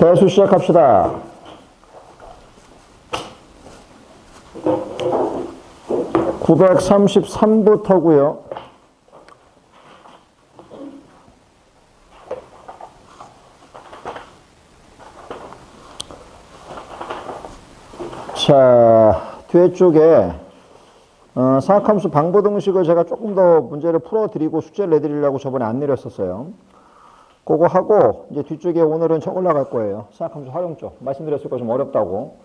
대수 시작합시다. 933부터고요. 자, 뒤에 쪽에 사각함수 방부등식을 제가 조금 더 문제를 풀어드리고 숙제를 내드리려고 저번에 안 내렸었어요. 그거 하고 이제 뒤쪽에 오늘은 저 올라갈 거예요. 사각함수 활용 쪽. 말씀드렸을 거 좀 어렵다고.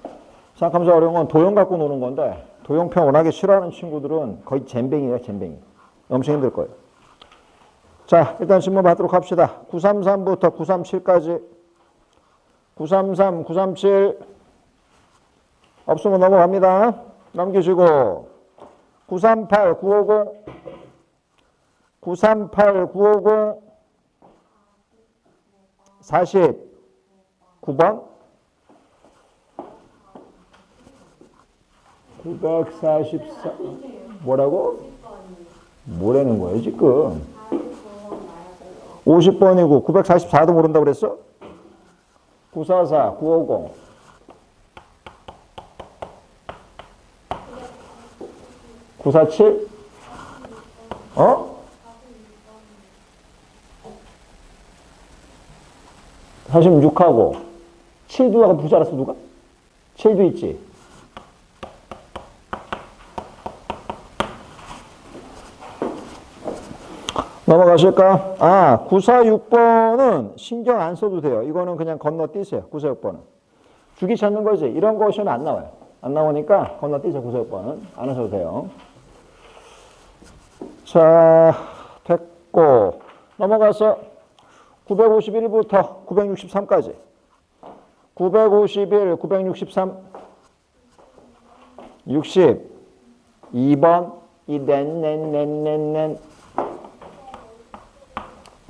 사각함수 활용은 도형 갖고 노는 건데 도형편 워낙에 싫어하는 친구들은 거의 잼뱅이에요, 잼뱅이. 엄청 힘들 거예요. 자, 일단 질문 받도록 합시다. 933부터 937까지. 933, 937 없으면 넘어갑니다. 넘기시고 938, 950 938, 950 49번 944 뭐라고? 뭐라는 거예요 지금? 50번이고 944도 모른다고 그랬어? 944, 950 947 46하고 7도 하고 부자 알았어 누가? 7도 있지. 넘어가실까? 946번은 신경 안 써도 돼요. 이거는 그냥 건너뛰세요. 946번은. 주기 찾는 거지. 이런 거 시험에 안 나와요. 안 나오니까 건너뛰세요. 946번은. 안 하셔도 돼요. 자, 됐고. 넘어가서 951부터 963까지. 951, 963, 62번, 이 넨,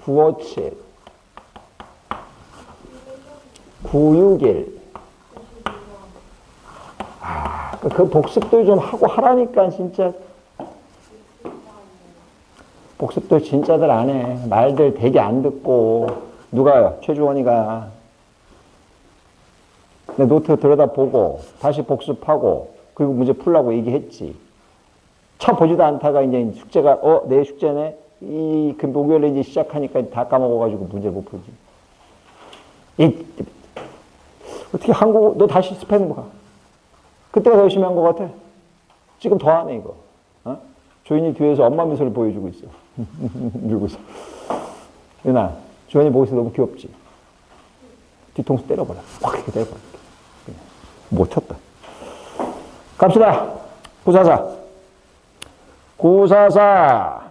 957, 961. 그 복습들 좀 하고 하라니까, 진짜. 복습들 진짜들 안 해. 말들 되게 안 듣고. 누가요? 최주원이가. 내 노트 들여다보고, 다시 복습하고, 그리고 문제 풀라고 얘기했지. 쳐보지도 않다가 이제 숙제가, 내 숙제네? 그 목요일에 이제 시작하니까 다 까먹어가지고 문제를 못 풀지. 어떻게 한국어, 너 다시 스페인 가. 그때가 더 열심히 한 것 같아. 지금 더 하네, 이거. 조인이 뒤에서 엄마 미소를 보여주고 있어. 이러고서. 유나, 조인이 보고 있어 너무 귀엽지? 뒤통수 때려버려. 확 이렇게 때려버려. 못 쳤다. 갑시다. 944. 944.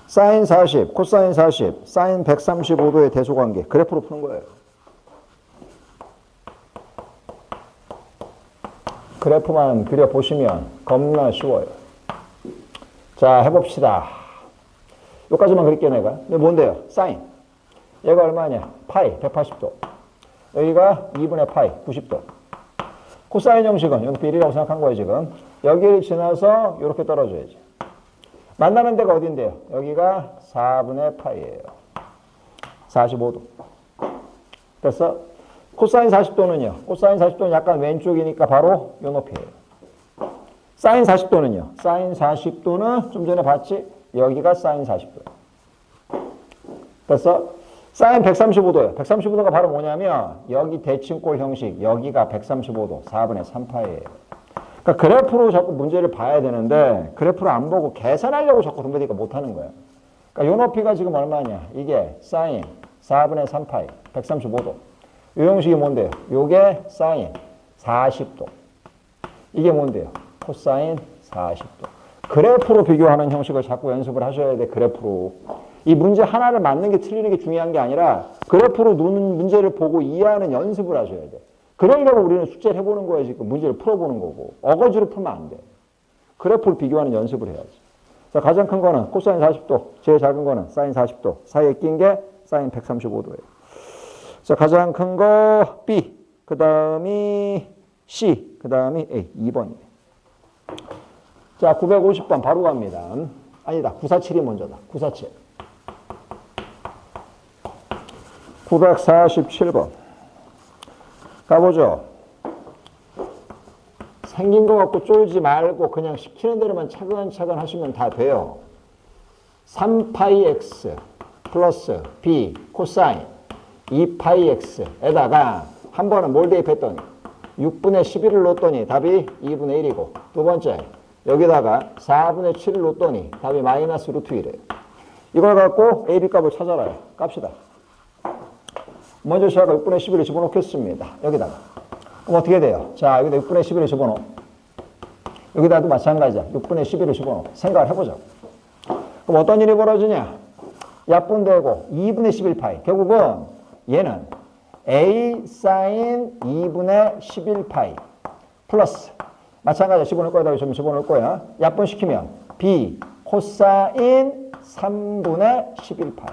사인 40, 코사인 40, 사인 135도의 대소관계. 그래프로 푸는 거예요. 그래프만 그려보시면 겁나 쉬워요. 자, 해봅시다. 여기까지만 그릴게요, 내가. 이게 뭔데요? 사인. 얘가 얼마냐? 파이, 180도. 여기가 2분의 파이, 90도. 코사인 형식은, 이건 비례라고 생각한 거예요, 지금. 여기를 지나서 이렇게 떨어져야지. 만나는 데가 어딘데요? 여기가 4분의 파이예요. 45도. 됐어? 코사인 40도는요. 코사인 40도는 약간 왼쪽이니까 바로 요 높이에요. 사인 40도는요. 사인 40도는 좀 전에 봤지? 여기가 사인 40도. 됐어? 사인 135도예요. 135도가 바로 뭐냐면 여기 대칭골 형식, 여기가 135도, 4분의 3파이예요. 그러니까 그래프로 자꾸 문제를 봐야 되는데 그래프를 안 보고 계산하려고 자꾸 돈 받으니까 못하는 거야. 그러니까 요 높이가 지금 얼마냐? 이게 사인 4분의 3파이, 135도. 이 형식이 뭔데요? 요게 사인 40도. 이게 뭔데요? 코사인 40도. 그래프로 비교하는 형식을 자꾸 연습을 하셔야 돼, 그래프로. 이 문제 하나를 맞는 게 틀리는 게 중요한 게 아니라 그래프로 노는 문제를 보고 이해하는 연습을 하셔야 돼. 그러려고 우리는 숙제를 해보는 거예요, 지금. 문제를 풀어보는 거고. 어거지로 풀면 안 돼. 그래프를 비교하는 연습을 해야지. 자, 가장 큰 거는 코사인 40도, 제일 작은 거는 사인 40도. 사이에 낀 게 사인 135도예요. 자, 가장 큰 거 B, 그 다음이 C, 그 다음이 A, 2번이에요. 자, 950번 바로 갑니다. 아니다, 947이 먼저다. 947. 947번. 가보죠. 생긴 거 갖고 쫄지 말고 그냥 시키는 대로만 차근차근 하시면 다 돼요. 3파이 x 플러스 b 코사인 2파이 x에다가 한 번은 뭘 대입했더니 6분의 11을 놓았더니 답이 2분의 1이고, 두 번째 여기다가 4분의 7을 놓았더니 답이 마이너스 루트 1이에요. 이걸 갖고 a, b 값을 찾아라요. 깝시다. 먼저 제가 6분의 11을 집어넣겠습니다. 여기다가. 그럼 어떻게 돼요? 자, 여기다 6분의 11을 집어넣어. 여기다도 마찬가지야. 6분의 11을 집어넣어. 생각을 해보자. 그럼 어떤 일이 벌어지냐? 약분되고 2분의 11파이. 결국은 얘는 a 사인 2분의 11파이 플러스 마찬가지로 집어넣을 거에다가 좀 집어넣을 거야. 약분시키면 b 코사인 3분의 11파이.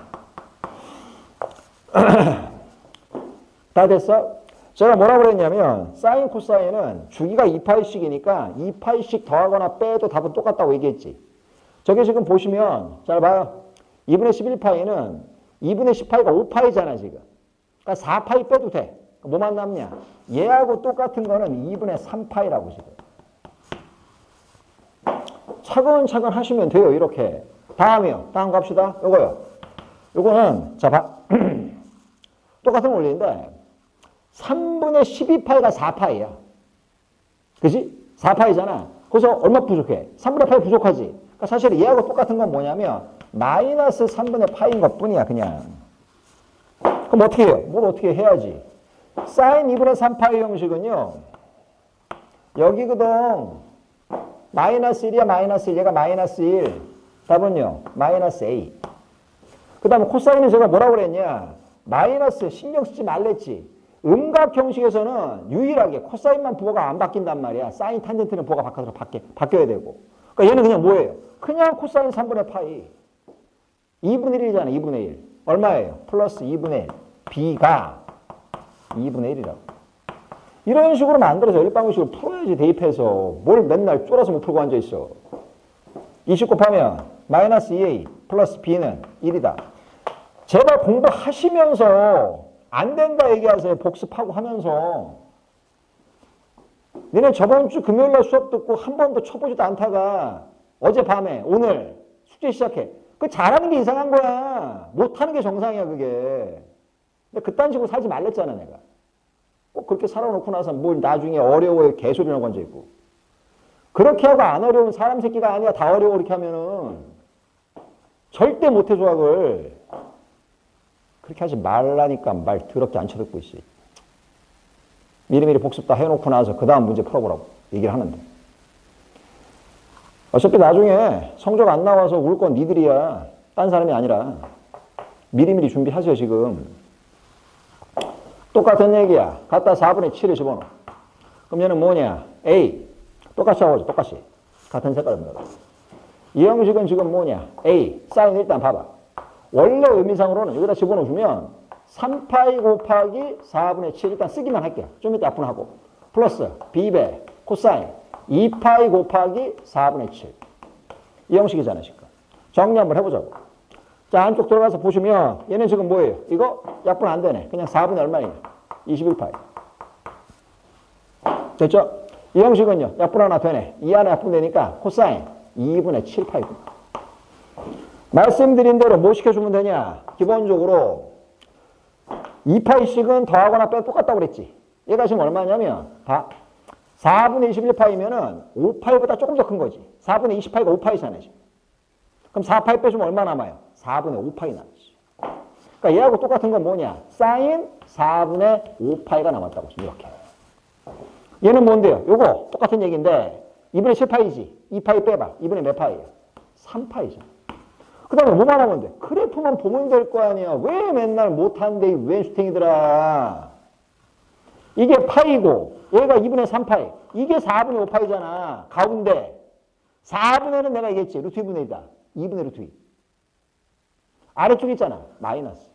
다 됐어? 제가 뭐라고 그랬냐면 사인 코사인은 주기가 2파이씩이니까 2파이씩 더하거나 빼도 답은 똑같다고 얘기했지. 저게 지금 보시면 잘 봐요. 2분의 11파이는 2분의 10파이가 5파이잖아 지금. 그러니까 4파이 빼도 돼. 뭐만 남냐? 얘하고 똑같은 거는 2분의 3파이라고 지금. 차근차근 하시면 돼요. 이렇게. 다음이요. 다음 갑시다. 요거요. 요거는 자 봐. 똑같은 원리인데 3분의 12파이가 4파이야. 그지? 4파이잖아. 그래서 얼마 부족해? 3분의 파이 부족하지? 그러니까 사실 얘하고 똑같은 건 뭐냐면 마이너스 3분의 파이인 것 뿐이야 그냥. 그럼 어떻게 해요? 뭘 어떻게 해야지? 사인 2분의 3파이 형식은요. 여기거든. 마이너스 1이야 마이너스 1. 얘가 마이너스 1. 답은요. 마이너스 A. 그 다음에 코사인은 제가 뭐라고 그랬냐. 마이너스 신경 쓰지 말랬지. 음각 형식에서는 유일하게 코사인만 부호가 안 바뀐단 말이야. 사인 탄젠트는 부호가 바뀌어야 되고. 그러니까 얘는 그냥 뭐예요? 그냥 코사인 3분의 파이. 2분의 1이잖아. 2분의 1. 얼마예요? 플러스 2분의 1. b가 2분의 1이라고. 이런 식으로 만들어서 일방식으로 풀어야지 대입해서. 뭘 맨날 쫄아서 못 풀고 앉아있어. 20 곱하면 마이너스 2a 플러스 b는 1이다. 제발 공부하시면서 안 된다 얘기하세요. 복습하고 하면서. 니네 저번 주 금요일날 수업 듣고 한 번도 쳐보지도 않다가 어젯밤에 오늘 숙제 시작해. 그 잘하는 게 이상한 거야. 못하는 게 정상이야 그게. 근데 그딴 식으로 살지 말랬잖아 내가. 꼭 그렇게 살아놓고 나서 뭘 나중에 어려워요 개소리라고 앉아있고. 그렇게 하고 안 어려운 사람 새끼가 아니야. 다 어려워 그렇게 하면은. 절대 못해 조합을. 그렇게 하지 말라니까 말 더럽게 안 쳐듣고 있어. 미리미리 복습 다 해놓고 나서 그 다음 문제 풀어보라고 얘기를 하는데. 어차피 나중에 성적 안 나와서 울 건 니들이야. 딴 사람이 아니라. 미리미리 준비하세요 지금. 똑같은 얘기야. 갖다 4분의 7을 집어넣어. 그럼 얘는 뭐냐? A. 똑같이 하고 똑같이. 같은 색깔입니다. 이 형식은 지금 뭐냐? A. 사인 일단 봐봐. 원래 의미상으로는 여기다 집어넣어주면 3파이 곱하기 4분의 7 일단 쓰기만 할게요. 좀 이따 약분하고. 플러스 B배 코사인 2파이 곱하기 4분의 7. 이 형식이잖아요. 지금. 정리 한번 해보자고. 자, 안쪽 들어가서 보시면 얘는 지금 뭐예요? 이거 약분 안 되네. 그냥 4분의 얼마예요? 21파이. 됐죠? 이 형식은요. 약분 하나 되네. 이 안에 약분되니까 코사인 2분의 7파이고. 말씀드린 대로 뭐 시켜주면 되냐? 기본적으로 2파이씩은 더하거나 빼 똑같다고 그랬지. 얘가 지금 얼마냐면 봐. 4분의 21파이면은 5파이보다 조금 더 큰 거지. 4분의 20파이가 5파이잖아요. 지금. 그럼 4파이 빼주면 얼마 남아요? 4분의 5파이 남았지. 그러니까 얘하고 똑같은 건 뭐냐? 사인 4분의 5파이가 남았다고 지금 이렇게. 얘는 뭔데요? 요거 똑같은 얘기인데 2분의 7파이지. 2파이 빼봐. 2분의 몇 파이예요? 3파이죠. 그 다음에 뭐만 하면 돼? 그래프만 보면 될 거 아니야. 왜 맨날 못하는데 왜 슈팅이더라. 이게 파이고 얘가 2분의 3파이. 이게 4분의 5파이잖아. 가운데 4분의는 내가 얘기했지. 루트 2분의 1이다. 2분의 루트 2. 아래쪽 있잖아. 마이너스.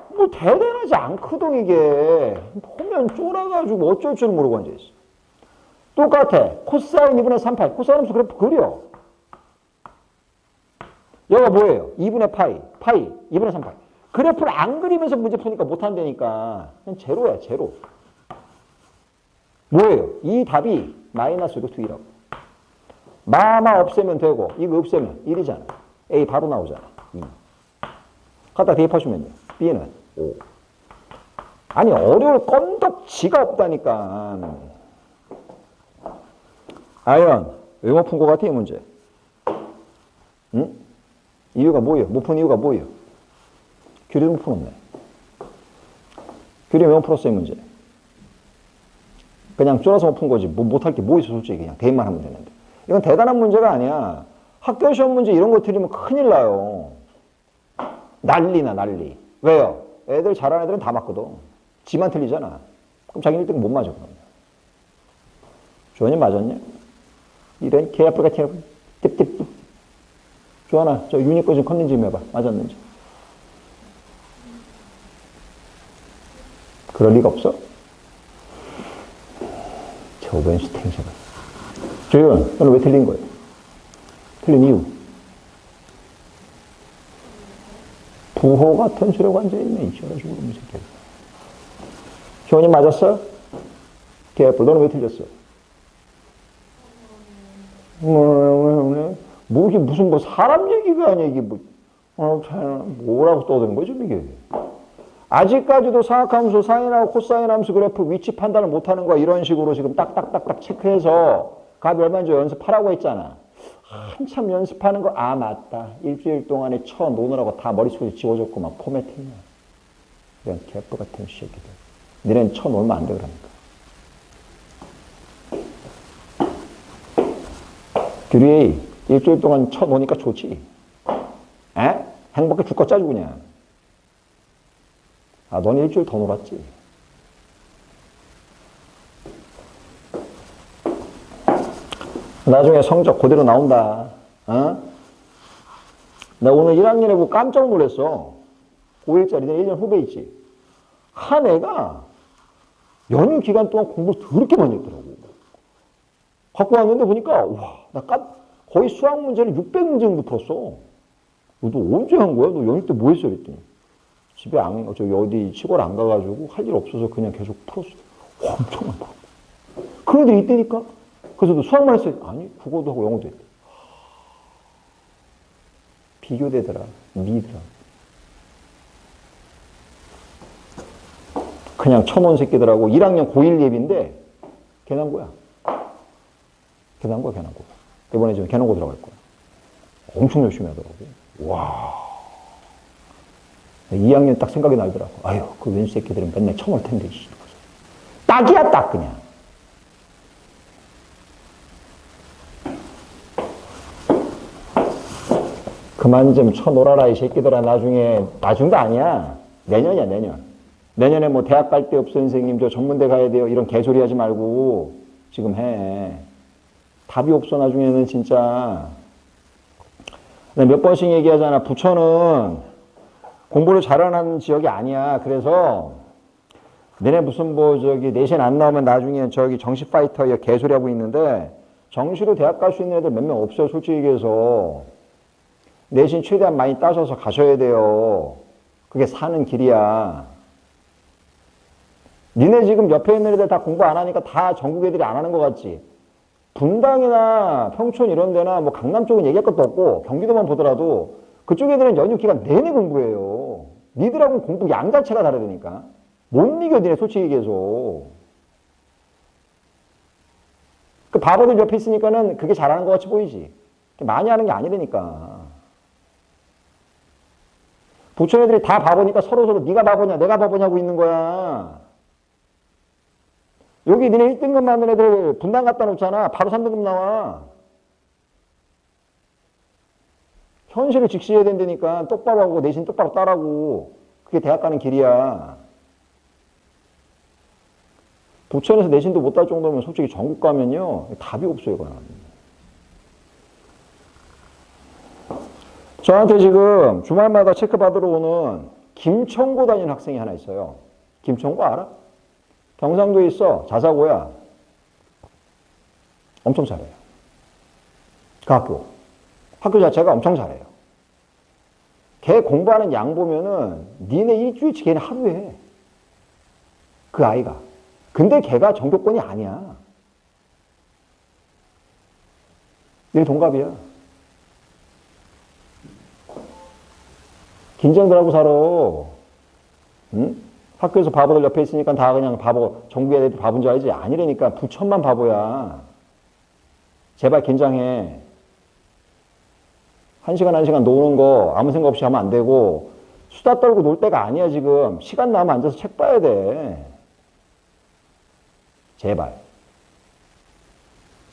뭐 대단하지 않거든 이게. 보면 쫄아가지고 어쩔 줄 모르고 앉아있어. 똑같아. 코사인 2분의 3파이. 코사인 함수 그래프 그려. 여기가 뭐예요? 2분의 파이. 파이. 2분의 3파이. 그래프를 안 그리면서 문제 푸니까 못한다니까. 그냥 제로야, 제로. 뭐예요? 이 답이 마이너스 루트 2라고. 마마 없애면 되고, 이거 없애면 1이잖아. A 바로 나오잖아. 2. 갖다 대입하시면요. B는 5. 아니, 어려울 건덕지가 없다니까. 아연, 왜 못 푼 것 같아, 이 문제? 응? 이유가 뭐예요? 못 푼 이유가 뭐예요? 규리 못 풀었네. 규리 왜 못 풀었어, 이 문제? 그냥 쫄아서 못 푼 거지. 뭐 못할 게 뭐 있어, 솔직히. 그냥 대입만 하면 되는데. 이건 대단한 문제가 아니야. 학교 시험 문제 이런 거 틀리면 큰일 나요. 난리나, 난리. 왜요? 애들 잘하는 애들은 다 맞거든. 지만 틀리잖아. 그럼 자기는 1등 못 맞아, 그러면. 조원이 맞았냐? 이런 개아플 같은 거. 찝찝. 조원아, 저 유니 거 좀 컨닝 좀 해봐. 맞았는지. 그럴 리가 없어. 저 웬수 탱샤가. 조원, 너는 왜 틀린 거야? 틀린 이유. 부호 같은 수력 앉아있네. 이래가지고 그런 새끼야. 조원이 맞았어? 개아플, 너는 왜 틀렸어? 뭐, 이게 무슨 뭐 사람 얘기가 아니야, 이게 뭐, 뭐라고 떠드는 거죠, 이게. 아직까지도 사각함수, 사인하고 코사인 함수 그래프 위치 판단을 못하는 거야. 이런 식으로 지금 딱딱딱딱 체크해서 값이 얼마인지 연습하라고 했잖아. 한참 연습하는 거, 아, 맞다. 일주일 동안에 쳐 놓느라고 다 머릿속에 지워졌고 막 포맷했냐. 이런 개뿔 같은 새끼들. 니네는 쳐 놓으면 안 돼, 그러니까. 규리, 일주일 동안 쳐 놓으니까 좋지. 에? 행복해 죽겠 짜주 그냥. 아, 넌 일주일 더 놀았지. 나중에 성적 그대로 나온다. 어? 나 오늘 1학년에 보고 깜짝 놀랐어. 5일짜리, 내 1년 후배 있지. 한 애가 연휴 기간 동안 공부를 더럽게 많이 했더라고. 갖고 왔는데 보니까, 와, 거의 수학 문제는 600문제 정도 풀었어. 너 언제 한 거야? 너 연휴 때 뭐 했어? 그랬더니. 집에 저기 어디 시골 안 가가지고 할 일 없어서 그냥 계속 풀었어. 와, 엄청 많다. 그런 애들이 있다니까? 그래서 너 수학만 했어? 아니, 국어도 하고 영어도 했대. 비교되더라. 미더라. 그냥 쳐놓은 새끼들하고 1학년 고1 예비인데 개난고야. 개난고야. 이번에 지금 개난고 들어갈 거야. 엄청 열심히 하더라고. 와. 2학년 딱 생각이 나더라고. 아유, 그 왼수 새끼들은 맨날 쳐놓을 텐데. 딱이야, 딱 그냥. 그만 좀 쳐놀아라, 이 새끼들아. 나중도 아니야. 내년이야, 내년. 내년에 뭐 대학 갈 데 없어, 선생님. 저 전문대 가야 돼요. 이런 개소리 하지 말고 지금 해. 답이 없어, 나중에는 진짜. 몇 번씩 얘기하잖아. 부천은 공부를 잘하는 지역이 아니야. 그래서 너네 무슨 뭐 저기 내신 안 나오면 나중에 저기 정시 파이터 개소리 하고 있는데 정시로 대학 갈 수 있는 애들 몇 명 없어요. 솔직히 얘기해서. 내신 최대한 많이 따셔서 가셔야 돼요. 그게 사는 길이야. 니네 지금 옆에 있는 애들 다 공부 안 하니까 다 전국 애들이 안 하는 것 같지. 분당이나 평촌 이런 데나 뭐 강남 쪽은 얘기할 것도 없고 경기도만 보더라도 그쪽 애들은 연휴 기간 내내 공부해요. 니들하고는 공부 양 자체가 다르다니까. 못 이겨, 니네 솔직히 얘기해서. 그 바보들 옆에 있으니까는 그게 잘하는 것 같이 보이지. 많이 하는 게 아니라니까. 부천 애들이 다 바보니까 서로서로 네가 바보냐 내가 바보냐고 있는 거야. 여기 니네 1등급 맞는 애들 분당 갖다 놓잖아. 바로 3등급 나와. 현실을 직시해야 된다니까. 똑바로 하고 내신 똑바로 따라고. 그게 대학 가는 길이야. 부천에서 내신도 못 딸 정도면 솔직히 전국 가면요. 답이 없어요. 그냥. 저한테 지금 주말마다 체크받으러 오는 김천고 다니는 학생이 하나 있어요. 김천고 알아? 경상도에 있어. 자사고야. 엄청 잘해요. 그 학교. 학교 자체가 엄청 잘해요. 걔 공부하는 양 보면은 니네 일주일치 걔는 하루에 해. 그 아이가. 근데 걔가 전교권이 아니야. 내 동갑이야. 긴장들 하고 살아. 응? 학교에서 바보들 옆에 있으니까 다 그냥 바보, 전국 애들이 바보인 줄 알지? 아니라니까. 부천만 바보야. 제발 긴장해. 한 시간 노는 거 아무 생각 없이 하면 안 되고, 수다 떨고 놀 때가 아니야, 지금. 시간 나면 앉아서 책 봐야 돼. 제발.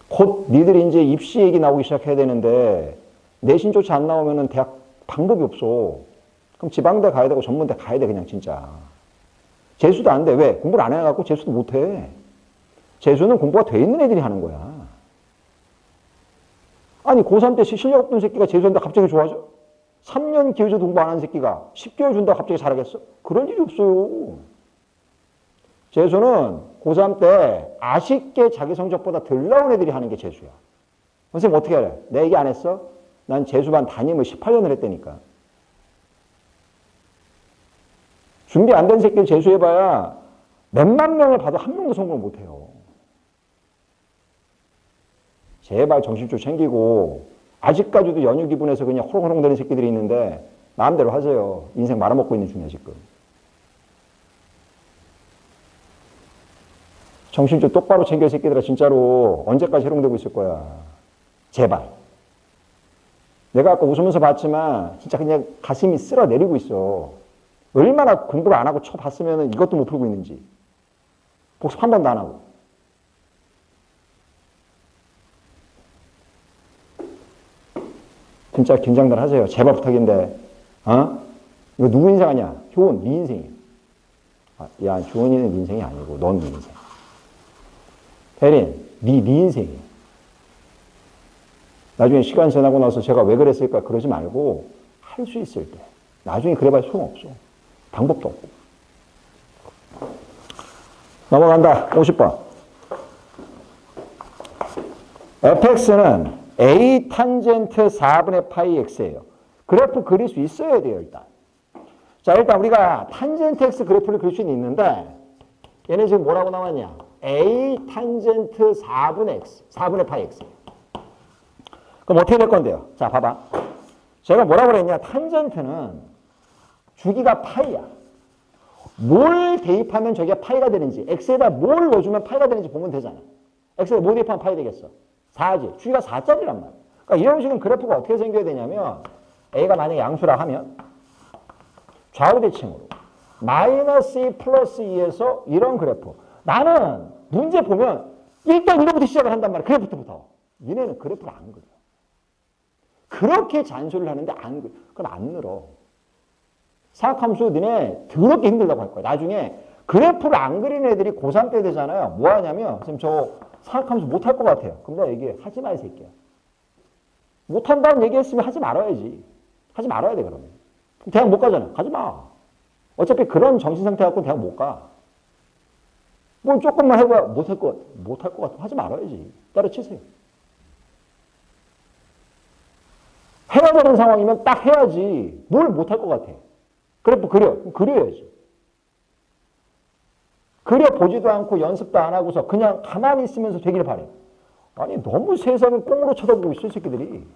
곧 니들이 이제 입시 얘기 나오기 시작해야 되는데, 내신조차 안 나오면은 대학 방법이 없어. 그럼 지방대 가야 되고 전문대 가야 돼, 그냥 진짜. 재수도 안 돼. 왜? 공부를 안 해갖고 재수도 못 해. 재수는 공부가 돼 있는 애들이 하는 거야. 아니, 고3 때 실력 없던 새끼가 재수한다 갑자기 좋아져? 3년 기회줘도 공부 안 하는 새끼가 10개월 준다고 갑자기 잘하겠어? 그런 일이 없어요. 재수는 고3 때 아쉽게 자기 성적보다 덜 나온 애들이 하는 게 재수야. 선생님 어떻게 알아요? 내 얘기 안 했어? 난 재수반 담임을 18년을 했다니까. 준비 안 된 새끼를 재수해봐야 몇만 명을 봐도 한 명도 성공을 못해요. 제발 정신 좀 챙기고, 아직까지도 연휴 기분에서 그냥 호롱호롱 되는 새끼들이 있는데 마음대로 하세요. 인생 말아먹고 있는 중이야 지금. 정신 좀 똑바로 챙겨 새끼들아. 진짜로 언제까지 해롱되고 있을 거야. 제발. 내가 아까 웃으면서 봤지만 진짜 그냥 가슴이 쓸어내리고 있어. 얼마나 공부를 안 하고 쳐봤으면 이것도 못 풀고 있는지. 복습 한 번도 안 하고. 진짜 긴장들 하세요. 제발 부탁인데. 어? 이거 누구 인생 아니야? 효은, 네 인생이야. 야, 주원이는 네 인생이 아니고 넌 네 인생. 혜린, 네 인생이야. 나중에 시간 지나고 나서 제가 왜 그랬을까 그러지 말고 할 수 있을 때. 나중에 그래봐야 소용없어. 방법도 없고. 넘어간다. 50번. fx는 a 탄젠트 4분의 파이 x예요. 그래프 그릴 수 있어야 돼요, 일단. 자, 일단 우리가 탄젠트 x 그래프를 그릴 수는 있는데, 얘는 지금 뭐라고 나왔냐? a 탄젠트 4분의 x, 4분의 파이 x. 그럼 어떻게 될 건데요? 자, 봐봐. 제가 뭐라고 그랬냐? 탄젠트는 주기가 파이야. 뭘 대입하면 저게 파이가 되는지, x에다 뭘 넣어주면 파이가 되는지 보면 되잖아. x에다 뭐 대입하면 파이 되겠어? 4지. 주기가 4짜리란 말이야. 그러니까 이런 식은 그래프가 어떻게 생겨야 되냐면, a가 만약에 양수라 하면 좌우 대칭으로 마이너스 2 플러스 2에서 이런 그래프. 나는 문제 보면 일단 이거부터 시작을 한단 말이야. 그래프부터. 얘네는 그래프를 안 그려. 그렇게 잔소리를 하는데 안 그려. 그럼 안 늘어. 사학함수 니네 더럽게 힘들다고 할 거야. 나중에 그래프를 안 그리는 애들이 고3 때 되잖아요. 뭐 하냐면, 선생님 저 사학함수 못할 것 같아요. 그럼 내가 얘기해. 하지 마, 이 새끼야. 못한다는 얘기했으면 하지 말아야지. 하지 말아야 돼, 그러면. 대학 못 가잖아. 가지 마. 어차피 그런 정신 상태 갖고 대학 못 가. 뭐 조금만 해봐야 못할 것 같으면 하지 말아야지. 때려치세요. 해야 되는 상황이면 딱 해야지. 뭘 못할 것 같아. 그래프 그려야지. 그려보지도 않고 연습도 안 하고서 그냥 가만히 있으면서 되길 바래. 아니, 너무 세상을 꽁으로 쳐다보고 있어, 이 새끼들이.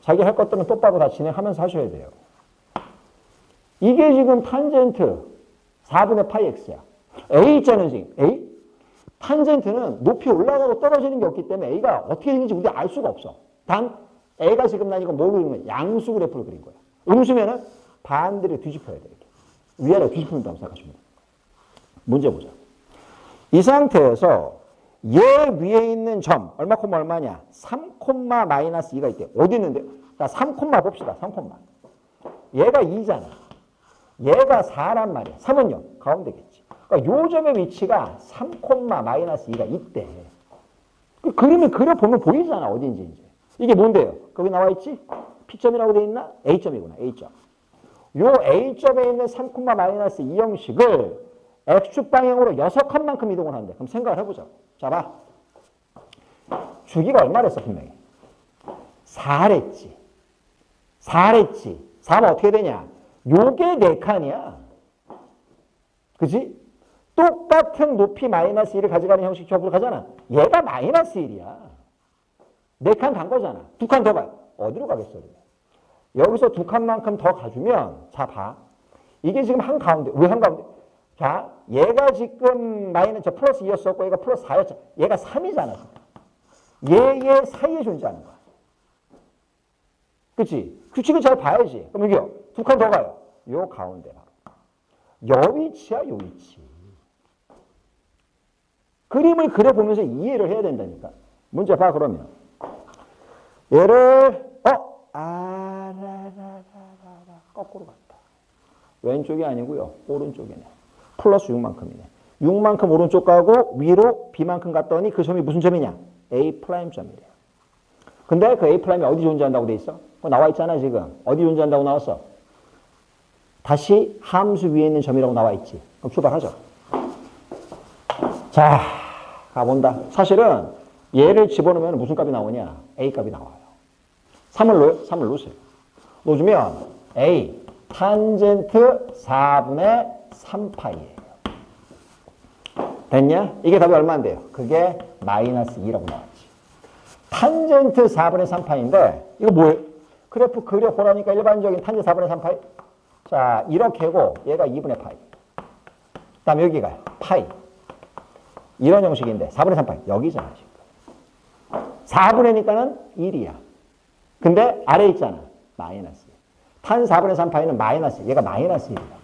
자기 할 것들은 똑바로 다 진행하면서 하셔야 돼요. 이게 지금 탄젠트 4분의 파이 x야. a 있잖아요, 지금. a? 탄젠트는 높이 올라가고 떨어지는 게 없기 때문에 a가 어떻게 되는지 우리가 알 수가 없어. 단, a가 지금 난 이거 뭘 그리는 거야? 양수 그래프를 그린 거야. 음수면은 반대로 뒤집어야 돼, 이렇게. 위아래로 뒤집힌다고 생각하시면 돼. 문제 보자. 이 상태에서 얘 위에 있는 점, 얼마 콤마 얼마냐? 3 콤마 마이너스 2가 있대. 어디 있는데? 자, 3 콤마 봅시다. 3 콤마. 얘가 2잖아. 얘가 4란 말이야. 3은 0. 가운데겠지. 그러니까 요 점의 위치가 3 콤마 마이너스 2가 있대. 그 그림을 그려보면 보이잖아. 어딘지 이제. 이게 뭔데요? 거기 나와 있지? P점이라고 돼 있나? A점이구나. A점. 요 A점에 있는 3 콤마 마이너스 2 형식을 X축 방향으로 6칸만큼 이동을 한대. 그럼 생각을 해보자. 자, 봐. 주기가 얼마랬어, 분명히? 4랬지. 4랬지. 4면 어떻게 되냐? 요게 4칸이야. 그지? 똑같은 높이 마이너스 1을 가져가는 형식 조합으로 가잖아. 얘가 마이너스 1이야. 4칸 간 거잖아. 2칸 더 가요. 어디로 가겠어? 여기서 2칸만큼 더 가주면 자 봐. 이게 지금 한가운데. 왜 한가운데? 자, 얘가 지금 마이너스 플러스 2였었고 얘가 플러스 4였잖아. 얘가 3이잖아. 얘 사이에 존재하는 거야. 그치? 규칙을 잘 봐야지. 그럼 여기요. 2칸 더 가요. 요 가운데 봐. 요 위치야, 요 위치. 그림을 그려보면서 이해를 해야 된다니까. 문제 봐, 그러면. 얘를, 거꾸로 갔다. 왼쪽이 아니고요. 오른쪽이네. 플러스 6만큼이네. 6만큼 오른쪽 가고 위로 B만큼 갔더니 그 점이 무슨 점이냐? A 프라임 점이래요. 근데 그 A 프라임이 어디 존재한다고 돼 있어? 그거 나와 있잖아, 지금. 어디 존재한다고 나왔어? 다시 함수 위에 있는 점이라고 나와 있지. 그럼 출발하죠. 자, 가본다. 사실은 얘를 집어넣으면 무슨 값이 나오냐? A 값이 나와요. 3을 넣어요? 3을 넣으세요. 넣어주면 A 탄젠트 4분의 3파이예요. 됐냐? 이게 답이 얼마인데요? 그게 마이너스 2라고 나왔지. 탄젠트 4분의 3파인데 이거 뭐예요? 그래프 그려보라니까 일반적인 탄젠트 4분의 3파이. 자, 이렇게고 얘가 2분의 파이. 그 다음에 여기가 파이. 이런 형식인데 4분의 3파이. 여기잖아 지금. 4분의니까는 1이야. 근데 아래에 있잖아. 마이너스. 탄 4분의 3파이는 마이너스. 얘가 마이너스 1이야.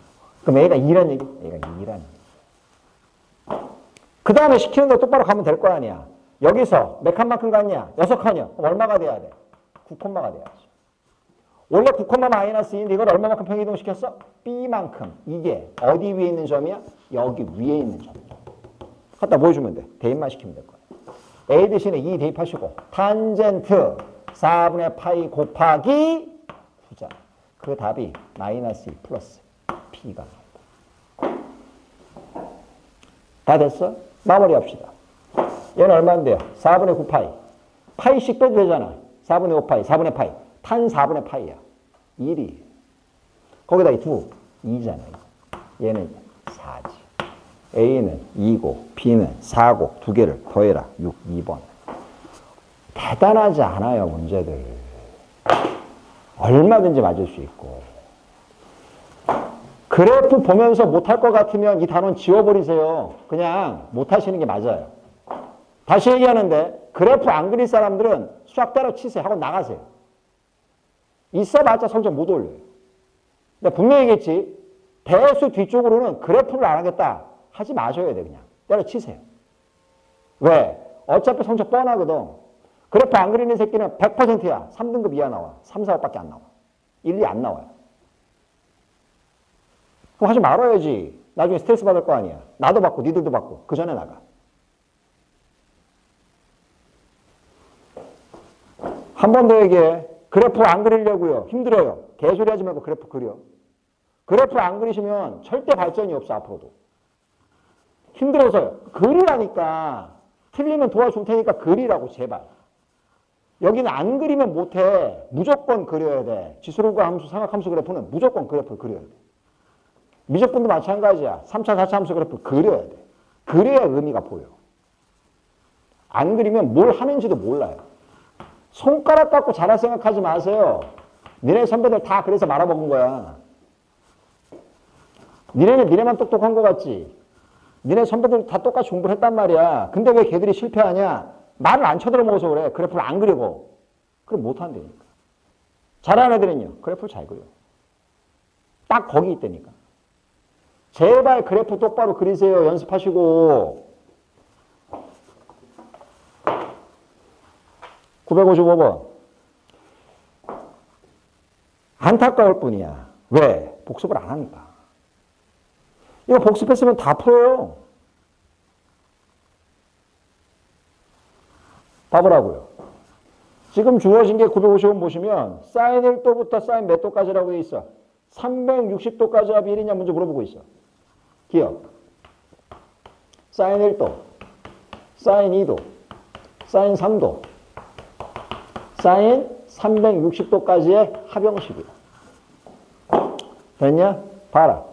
그럼 얘가 2란 얘기? 얘가 2란 얘기. 그 다음에 시키는 거 똑바로 가면 될 거 아니야. 여기서 몇 칸만큼 갔냐? 6칸이요. 그럼 얼마가 돼야 돼? 9콤마가 돼야지. 원래 9콤마 마이너스 2인데 이걸 얼마만큼 평이동시켰어? B만큼. 이게 어디 위에 있는 점이야? 여기 위에 있는 점이야. 갖다 보여주면 돼. 대입만 시키면 될 거야. A 대신에 2 대입하시고 탄젠트 4분의 파이 곱하기 9자. 그 답이 마이너스 2 플러스 P가 나온다. 다 됐어? 마무리합시다. 얘는 얼마인데요? 4분의 9파이. 파이씩 빼도 되잖아. 4분의 5파이, 4분의 파이. 탄 4분의 파이야. 1이. 거기다 이 2잖아. 얘는 4지. A는 2고 B는 4고 두 개를 더해라. 6, 2번. 대단하지 않아요, 문제들. 얼마든지 맞을 수 있고. 그래프 보면서 못할 것 같으면 이 단원 지워버리세요. 그냥 못하시는 게 맞아요. 다시 얘기하는데 그래프 안 그릴 사람들은 수학 때려치세요 하고 나가세요. 있어봤자 성적 못 올려요. 근데 분명히 얘기했지. 대수 뒤쪽으로는 그래프를 안 하겠다. 하지 마셔야 돼. 그냥 때려치세요. 왜? 어차피 성적 뻔하거든. 그래프 안 그리는 새끼는 100%야. 3등급 이하 나와. 3, 4, 5밖에 안 나와. 1, 2 안 나와요. 그럼 하지 말아야지. 나중에 스트레스 받을 거 아니야. 나도 받고 니들도 받고. 그 전에 나가. 한 번 더 얘기해. 그래프 안 그리려고요. 힘들어요. 개소리 하지 말고 그래프 그려. 그래프 안 그리시면 절대 발전이 없어, 앞으로도. 힘들어서요. 그리라니까. 틀리면 도와줄 테니까 그리라고, 제발. 여기는 안 그리면 못해. 무조건 그려야 돼. 지수론과 함수, 삼각함수 그래프는 무조건 그래프를 그려야 돼. 미적분도 마찬가지야. 3차, 4차 함수 그래프 그려야 돼. 그래야 의미가 보여. 안 그리면 뭘 하는지도 몰라요. 손가락 갖고 잘할 생각하지 마세요. 니네 선배들 다 그래서 말아먹은 거야. 니네는 니네만 똑똑한 거 같지? 니네 선배들 다 똑같이 공부를 했단 말이야. 근데 왜 걔들이 실패하냐? 말을 안 쳐들어먹어서 그래. 그래프를 안 그리고. 그럼 못한다니까. 잘하는 애들은요. 그래프를 잘 그려. 딱 거기 있다니까. 제발 그래프 똑바로 그리세요. 연습하시고. 955번. 안타까울 뿐이야. 왜? 복습을 안 하니까. 이거 복습했으면 다 풀어요. 답을 하고요. 지금 주어진 게 955번 보시면 사인 1도부터 사인 몇 도까지라고 돼 있어? 360도까지 합이 1이냐 문제 물어보고 있어. 기억. 사인 1도, 사인 2도, 사인 3도, 사인 360도까지의 합형식이야. 됐냐? 봐라.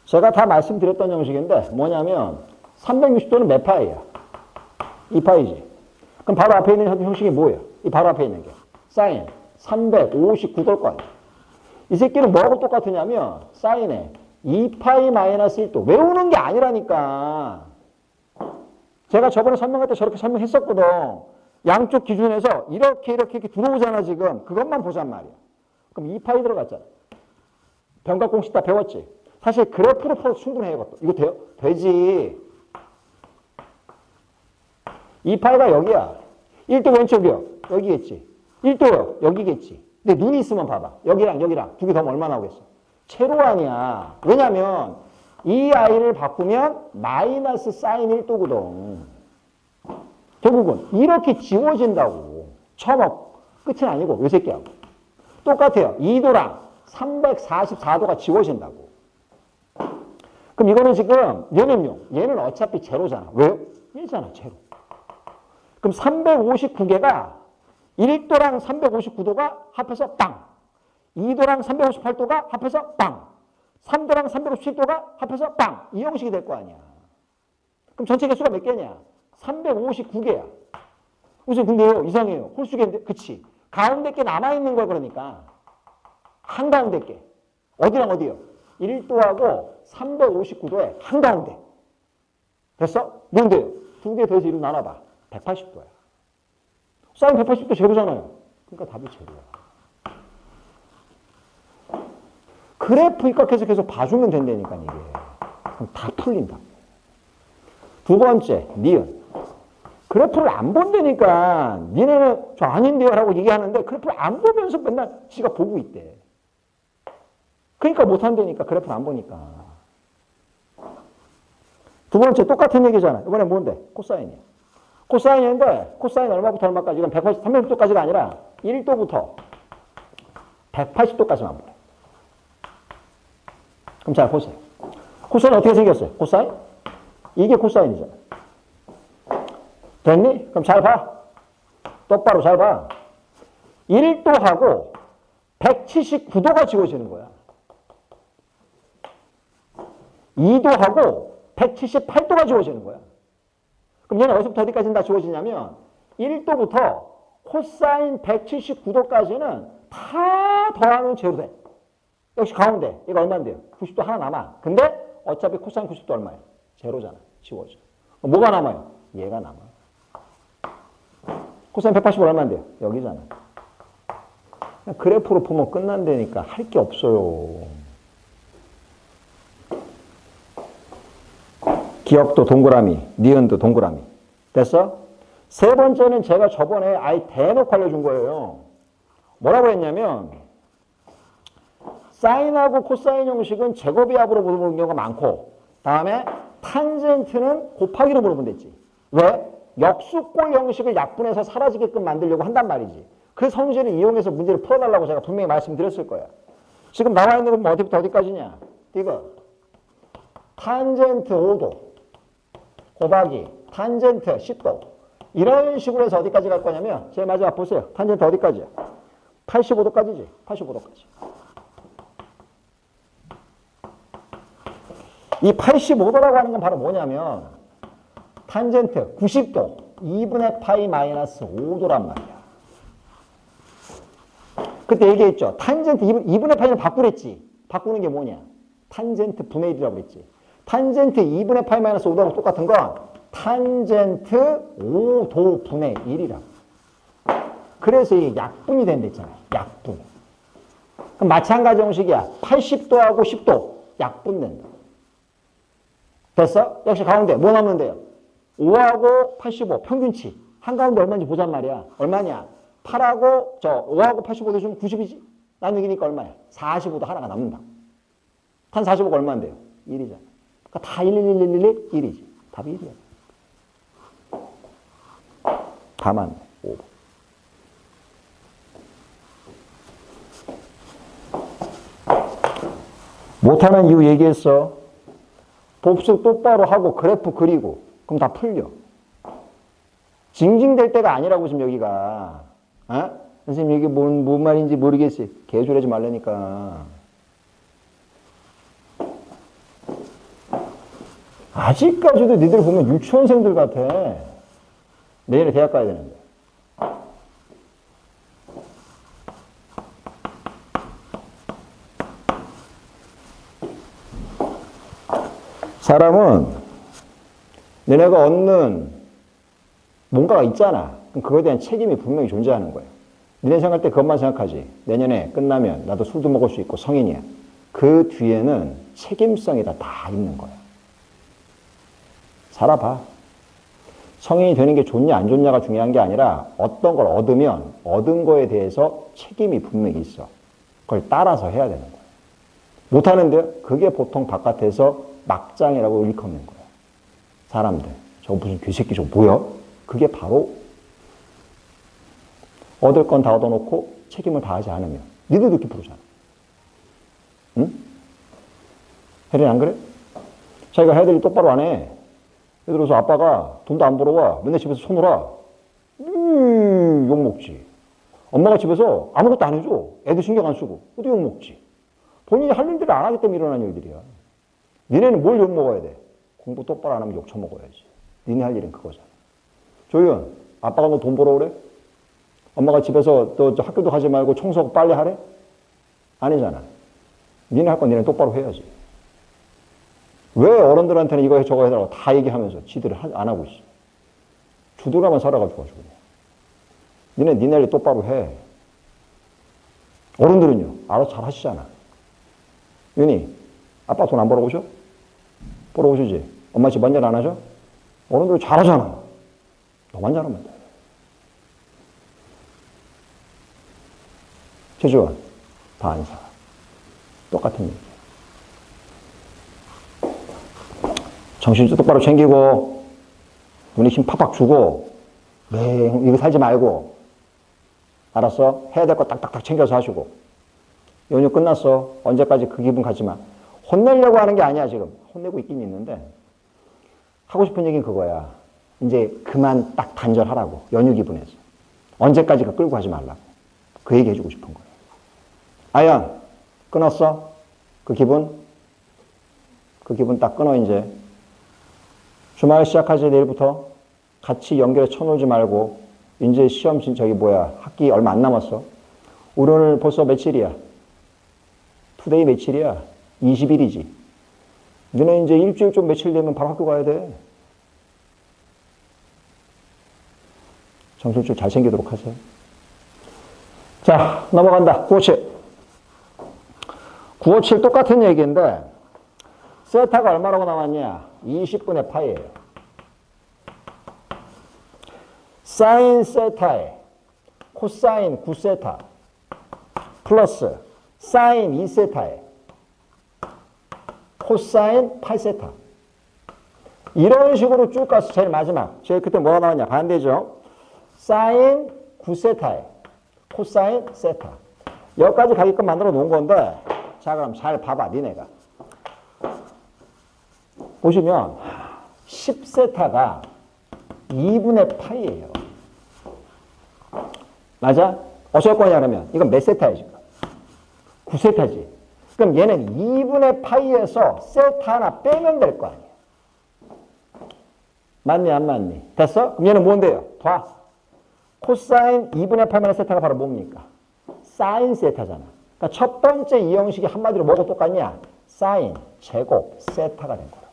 제가 다 말씀드렸던 형식인데 뭐냐면 360도는 몇 파이야? 2파이지. 그럼 바로 앞에 있는 형식이 뭐예요? 이 바로 앞에 있는 게 사인 359도일 거 아니야. 이 새끼는 뭐하고 똑같으냐면 사인에 2파이 마이너스 1도 외우는 게 아니라니까. 제가 저번에 설명할 때 저렇게 설명했었거든. 양쪽 기준에서 이렇게 들어오잖아 지금. 그것만 보잔 말이야. 그럼 2파이 들어갔잖아. 병각공식 다 배웠지? 사실 그래프로 풀어도 충분해 이것도. 이거 돼요? 되지. 2파이가 여기야. 1도 왼쪽이요. 여기겠지. 1도요. 여기겠지. 근데 눈이 있으면 봐봐. 여기랑 두 개 더하면 얼마 나오겠어? 채로 아니야. 왜냐면 이 아이를 바꾸면 마이너스 사인 1도거든. 결국은 이렇게 지워진다고. 처음 끝은 아니고 요 새끼하고. 똑같아요. 2도랑 344도가 지워진다고. 그럼 이거는 지금 얘는요. 얘는 어차피 제로잖아. 왜요? 1잖아. 제로. 그럼 359개가 1도랑 359도가 합해서 빵. 2도랑 358도가 합해서 빵. 3도랑 357도가 합해서 빵. 이 형식이 될 거 아니야. 그럼 전체 개수가 몇 개냐? 359개야. 무슨 근데요 이상해요. 홀수개인데 그치. 가운데 게 남아있는 걸 그러니까. 한가운데 게. 어디랑 어디요? 1도하고 359도의 한가운데. 됐어? 뭔데요? 두 개 더해서 1로 나눠봐. 180도야. 사인 180도 제로잖아요. 그러니까 답이 제로야. 그래프 입각해서 계속 봐주면 된다니까 이게. 그럼 다 풀린다. 두 번째, 니은. 그래프를 안 본다니까. 니네는 저 아닌데요 라고 얘기하는데 그래프를 안 보면서 맨날 지가 보고 있대. 그러니까 못한다니까. 그래프를 안 보니까. 두 번째 똑같은 얘기잖아. 이번에 뭔데? 코사인이야. 코사인인데 코사인 얼마부터 얼마까지? 이건 180, 360도까지가 아니라 1도부터 180도까지만 보래. 그럼 잘 보세요. 코사인 어떻게 생겼어요? 코사인? 이게 코사인이잖아. 됐니? 그럼 잘 봐. 똑바로 잘 봐. 1도하고 179도가 지워지는 거야. 2도하고 178도가 지워지는 거야. 그럼 얘는 어디서부터 어디까지는 다 지워지냐면 1도부터 코사인 179도까지는 다 더하면 제로 돼. 역시 가운데 얘가 얼마인데요? 90도 하나 남아. 근데 어차피 코사인 90도 얼마야? 제로잖아. 지워져. 뭐가 남아요? 얘가 남아. 코사인 180은 얼마인데요? 여기잖아. 그냥 그래프로 보면 끝난다니까 할 게 없어요. 기억도 동그라미, 니은도 동그라미. 됐어? 세 번째는 제가 저번에 아예 대놓고 알려준 거예요. 뭐라고 했냐면 사인하고 코사인 형식은 제곱의 합으로 물어보는 경우가 많고 다음에 탄젠트는 곱하기로 물어보면 됐지. 왜? 역수꼴 형식을 약분해서 사라지게끔 만들려고 한단 말이지. 그 성질을 이용해서 문제를 풀어달라고 제가 분명히 말씀드렸을 거야. 지금 나와 있는 건 뭐 어디부터 어디까지냐? 이거 탄젠트 5도 곱하기 탄젠트 10도 이런 식으로 해서 어디까지 갈 거냐면 제일 마지막 보세요. 탄젠트 어디까지야? 85도까지지. 85도까지. 이 85도라고 하는 건 바로 뭐냐면 탄젠트 90도 2분의 파이 마이너스 5도란 말이야. 그때 얘기했죠. 탄젠트 2분의 파이는 바꾸랬지. 바꾸는 게 뭐냐? 탄젠트 분의 1이라고 그랬지. 탄젠트 2분의 파이 마이너스 5도하고 똑같은 건 탄젠트 5도 분의 1이라고. 그래서 이게 약분이 된댔잖아요. 약분. 그럼 마찬가지 형식이야. 80도하고 10도 약분된다. 됐어? 역시 가운데 뭐 남는데요? 5하고 85 평균치. 한가운데 얼마인지 보잔 말이야. 얼마냐? 8하고 5하고 85 대주면 90이지? 나누기니까 얼마야? 45도 하나가 남는다. 탄 45가 얼마인데요? 1이잖아. 그러니까 다 1, 1, 1, 1, 1, 1이지. 답이 1이야. 다 맞네. 5번. 못하는 이유 얘기했어. 복수 똑바로 하고 그래프 그리고 그럼 다 풀려. 징징댈 때가 아니라고 지금 여기가. 어? 선생님 이게 뭔 말인지 모르겠어요. 개소리하지 말라니까. 아직까지도 니들 보면 유치원생들 같아. 내년에 대학 가야 되는데. 사람은 너네가 얻는 뭔가가 있잖아. 그럼 그거에 대한 책임이 분명히 존재하는 거예요. 니네 생각할 때 그것만 생각하지. 내년에 끝나면 나도 술도 먹을 수 있고 성인이야. 그 뒤에는 책임성이 다 있는 거야. 살아봐. 성인이 되는 게 좋냐 안 좋냐가 중요한 게 아니라 어떤 걸 얻으면 얻은 거에 대해서 책임이 분명히 있어. 그걸 따라서 해야 되는 거야. 못하는데 그게 보통 바깥에서 막장이라고 일컫는 거야. 사람들. 저거 무슨 귀새끼 저거 뭐야? 그게 바로 얻을 건 다 얻어놓고 책임을 다하지 않으면 니들도 이렇게 부르잖아. 응? 혜린이 안 그래? 자기가 해야될 일 똑바로 안 해. 예를 들어서 아빠가 돈도 안 벌어와. 맨날 집에서 손으라. 욕먹지. 엄마가 집에서 아무것도 안 해줘. 애도 신경 안 쓰고. 또 욕먹지. 본인이 할 일들을 안 하기 때문에 일어나는 일들이야. 니네는 뭘 욕먹어야 돼? 공부 똑바로 안 하면 욕 처먹어야지. 니네 할 일은 그거잖아. 조윤, 아빠가 너 돈 벌어오래? 엄마가 집에서 너 학교도 가지 말고 청소하고 빨리 하래? 아니잖아. 니네 할 건 니네 똑바로 해야지. 왜 어른들한테는 이거 해 저거 해달라고 다 얘기하면서 지들을 안 하고 있어. 주도라만 살아가지고. 니네 할 일 똑바로 해. 어른들은요, 알아서 잘 하시잖아. 윤희, 아빠 돈 안 벌어오셔? 벌어오시지? 엄마 집 반찬 안 하셔? 어른들 잘하잖아. 너만 잘하면 돼. 최주원, 다 안 사. 똑같은 얘기. 정신 똑바로 챙기고, 눈에 힘 팍팍 주고, 이거 살지 말고, 알았어? 해야 될 거 딱딱딱 챙겨서 하시고. 연휴 끝났어. 언제까지 그 기분 갖지 마. 혼내려고 하는 게 아니야, 지금. 혼내고 있긴 있는데, 하고 싶은 얘기는 그거야. 이제 그만 딱 단절하라고. 연휴 기분에서. 언제까지 그 끌고 가지 말라고. 그 얘기 해주고 싶은 거야. 아연, 끊었어? 그 기분? 그 기분 딱 끊어, 이제. 주말 시작하지, 내일부터. 같이 연결해 쳐놀지 말고, 이제 시험, 학기 얼마 안 남았어. 우리 오늘 벌써 며칠이야? 투데이 며칠이야? 20일이지. 너네 이제 일주일 좀 며칠 되면 바로 학교 가야 돼. 정신줄 잘 챙기도록 하세요. 자, 넘어간다. 957. 957 똑같은 얘기인데, 세타가 얼마라고 나왔냐? 20분의 파이예요. 사인 세타에 코사인 9세타 플러스 사인 2세타에 코사인 8세타. 이런 식으로 쭉 가서 제일 마지막. 제일 그때 뭐가 나왔냐? 반대죠. 사인 9세타에 코사인 세타. 여기까지 가게끔 만들어 놓은 건데, 자, 그럼 잘 봐봐, 니네가. 보시면 10세타가 2분의 파이예요. 맞아? 어쩔 거냐 그러면 이건 몇 세타야 지금? 9세타지. 그럼 얘는 2분의 파이에서 세타 하나 빼면 될 거 아니야. 맞니 안 맞니? 됐어? 그럼 얘는 뭔데요? 봐. 코사인 2분의 8만의 세타가 바로 뭡니까? 사인 세타잖아. 그러니까 첫 번째 이 형식이 한마디로 뭐가 똑같냐? 사인 제곱 세타가 된 거야.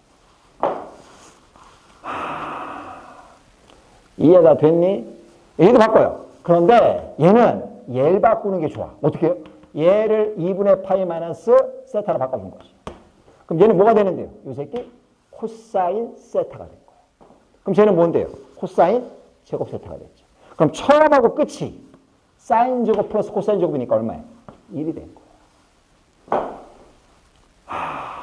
이해가 됐니? 얘도 바꿔요. 그런데 얘는 얘를 바꾸는 게 좋아. 어떻게 해요? 얘를 2분의 파이 마이너스 세타로 바꿔준 거지. 그럼 얘는 뭐가 되는데요? 이 새끼 코사인 세타가 된 거야. 그럼 쟤는 뭔데요? 코사인 제곱 세타가 됐죠. 그럼 처음하고 끝이 사인 제곱 플러스 코사인 제곱이니까 얼마야? 1이 된 거야.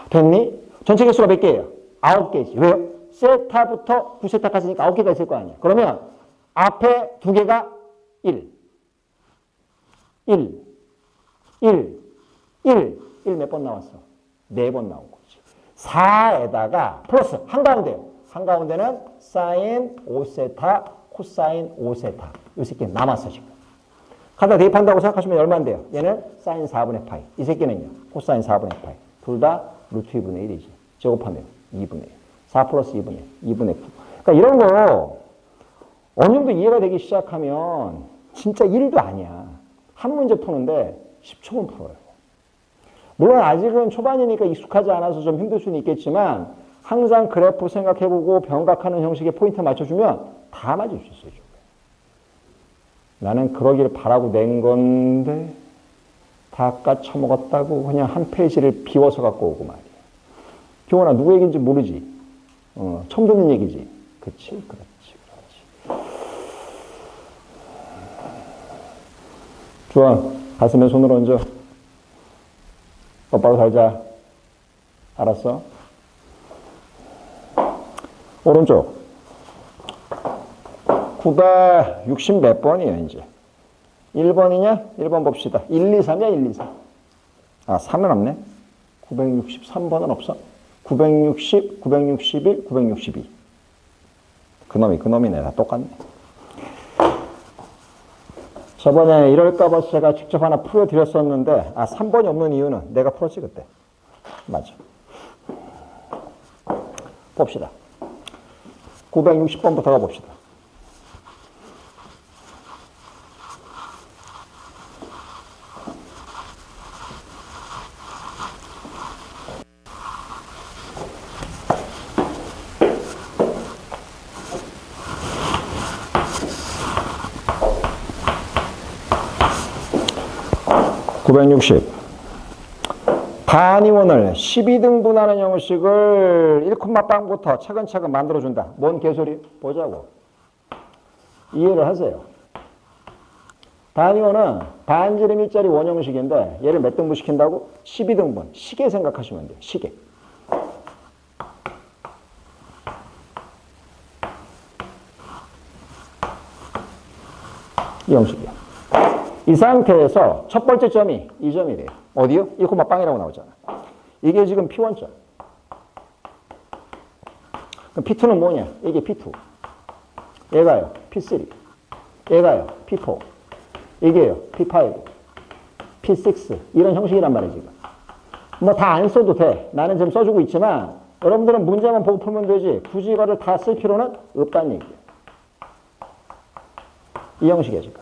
됐니? 전체 개수가 몇 개예요? 9개지. 왜요? 세타부터 9세타까지니까 9개가 있을 거 아니야. 그러면 앞에 2개가 1, 1, 1, 1, 1 몇 번 나왔어? 4번 나온 거지. 4에다가 플러스 한가운데요. 한가운데는 사인 5세타, 코사인 5세타. 이 새끼 남았어 지금. 갖다 대입한다고 생각하시면 얼마인데요? 얘는 사인 4분의 파이. 이 새끼는요. 코사인 4분의 파이. 둘 다 루트 2분의 1이지. 제곱하면 2분의 1. 4 플러스 2분의 1. 2분의 9. 그러니까 이런 거 어느 정도 이해가 되기 시작하면 진짜 1도 아니야. 한 문제 푸는데 10초면 풀어요. 물론 아직은 초반이니까 익숙하지 않아서 좀 힘들 수는 있겠지만 항상 그래프 생각해보고 변각하는 형식에 포인트 맞춰주면 다 맞을 수 있어요. 나는 그러기를 바라고 낸 건데 다 까쳐먹었다고 그냥 한 페이지를 비워서 갖고 오고 말이야. 교원아 누구 얘기인지 모르지? 처음 듣는 얘기지? 그렇지. 좋아. 가슴에 손을 얹어. 똑바로 살자. 알았어? 오른쪽. 960 몇 번이에요, 이제. 1번이냐? 1번 봅시다. 1, 2, 3이야, 1, 2, 3. 아, 3은 없네. 963번은 없어. 960, 961, 962. 그놈이네. 다 똑같네. 저번에 이럴까봐 제가 직접 하나 풀어드렸었는데, 3번이 없는 이유는 내가 풀었지, 그때. 맞아. 봅시다. 960번부터 가봅시다. 단위원을 12등분하는 형식을 1콤마빵부터 차근차근 만들어준다. 뭔 개소리? 보자고. 이해를 하세요. 단위원은 반지름 1짜리 원형식인데 얘를 몇 등분 시킨다고? 12등분. 시계 생각하시면 돼요. 시계. 이 형식이야. 이 상태에서 첫 번째 점이 이 점이래요. 어디요? 1,빵이라고 나오잖아. 이게 지금 P1점. 그럼 P2는 뭐냐? 이게 P2. 얘가요. P3. 얘가요. P4. 이게요. P5. P6. 이런 형식이란 말이지. 지금. 뭐 다 안 써도 돼. 나는 지금 써주고 있지만 여러분들은 문제만 보고 풀면 되지 굳이 이거를 다 쓸 필요는 없다는 얘기예요. 이 형식이에요. 지금.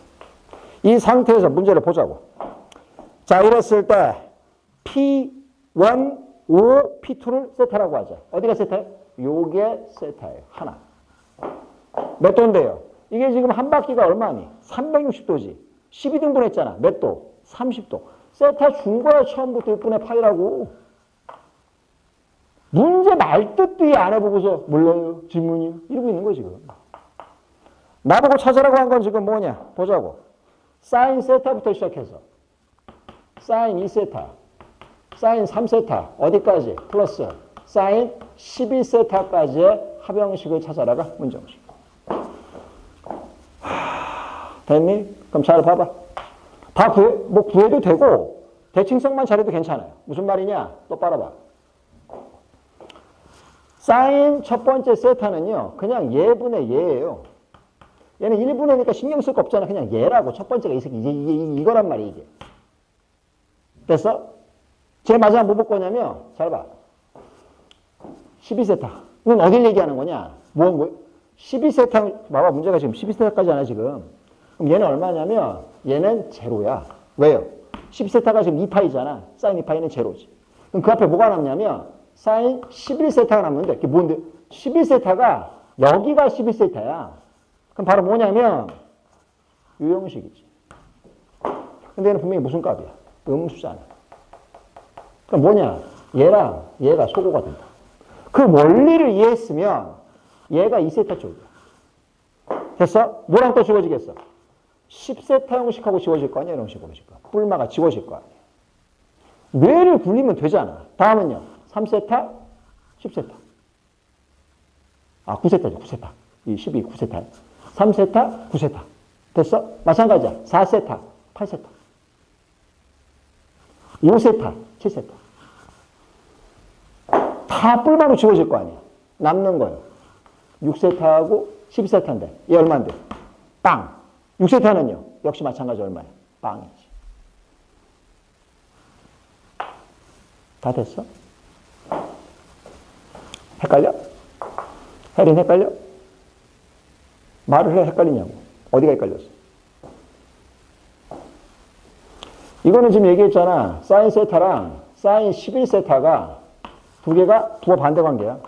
이 상태에서 문제를 보자고. 자, 이랬을 때 P1, 5, P2를 세타라고 하자. 어디가 세타예요? 요게 세타예요. 하나. 몇 도인데요? 이게 지금 한 바퀴가 얼마니? 360도지. 12등분 했잖아. 몇 도? 30도. 세타 준 거야. 처음부터 6분의 파이라고. 문제 말뜻도 안 해보고서 몰라요. 질문이요. 이러고 있는 거지 지금. 나보고 찾으라고 한 건 지금 뭐냐? 보자고. 사인 세타부터 시작해서 사인 2세타, 사인 3세타, 어디까지? 플러스 사인 12세타까지의 합형식을 찾아라가 문정식. 됐니? 그럼 잘 봐봐. 다 구해도 되고 대칭성만 잘해도 괜찮아요. 무슨 말이냐? 똑바로 봐. 사인 첫 번째 세타는요. 그냥 예분의 예예요. 얘는 1분의니까 신경 쓸 거 없잖아. 그냥 얘라고. 첫 번째가 이거란 말이야, 이게. 됐어? 제일 마지막 뭐 볼 거냐면, 잘 봐. 12세타는 어딜 얘기하는 거냐? 뭐, 12세타, 봐봐. 문제가 지금 12세타까지잖아, 지금. 그럼 얘는 얼마냐면, 얘는 제로야. 왜요? 12세타가 지금 2파이잖아. 사인 2파이는 제로지. 그럼 그 앞에 뭐가 남냐면, 사인 11세타가 남는데, 그게 뭔데? 11세타가, 여기가 11세타야. 그럼 바로 뭐냐면 이 형식이지. 근데 얘는 분명히 무슨 값이야? 음수잖아. 그럼 뭐냐? 얘랑 얘가 소고가 된다. 그 원리를 이해했으면 얘가 2세타 쪽이야. 됐어? 뭐랑 또 지워지겠어? 10세타 형식하고 지워질 거 아니야? 이런 식으로 지금. 뿔마가 지워질 거 아니야. 뇌를 굴리면 되잖아. 다음은요. 3세타, 10세타. 9세타죠. 9세타. 이 12, 9세타. 3세타, 9세타. 됐어? 마찬가지야. 4세타, 8세타. 5세타, 7세타. 다 뿔마로 지워질 거 아니야. 남는 거예요. 6세타하고 12세타인데 얘 얼마인데? 빵. 6세타는요. 역시 마찬가지 얼마야? 빵이지. 다 됐어? 헷갈려? 혜린 헷갈려? 말을 해 헷갈리냐고. 어디가 헷갈렸어? 이거는 지금 얘기했잖아. 사인 세타랑 사인 11세타가 두 개가 반대 관계야.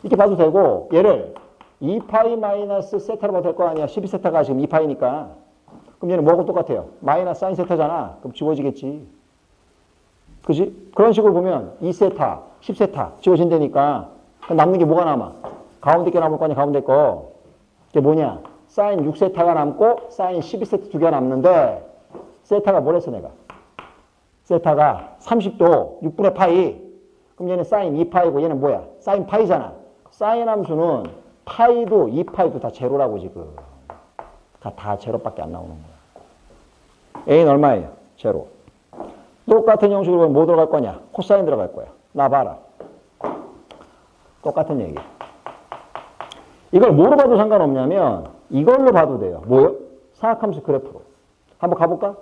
이렇게 봐도 되고 얘를 2파이 마이너스 세타로 봐도 될 거 아니야. 12세타가 지금 2파이니까. 그럼 얘는 뭐하고 똑같아요? 마이너스 사인 세타잖아. 그럼 지워지겠지. 그지? 그런 식으로 보면 2세타, 10세타 지워진다니까. 그럼 남는 게 뭐가 남아? 가운데 게 남을 거 아니야. 가운데 거. 이게 뭐냐? 사인 6세타가 남고 사인 12세타 두 개가 남는데 세타가 뭐랬어 내가? 세타가 30도 6분의 파이. 그럼 얘는 사인 2파이고 얘는 뭐야? 사인 파이잖아. 사인 함수는 파이도 2파이도 다 제로라고 지금. 다 제로밖에 안 나오는 거야. A는 얼마예요? 제로. 똑같은 형식으로 보면 뭐 들어갈 거냐? 코사인 들어갈 거야. 나 봐라. 똑같은 얘기. 이걸 뭐로 봐도 상관없냐면 이걸로 봐도 돼요. 뭐요? 사각함수 그래프로. 한번 가볼까?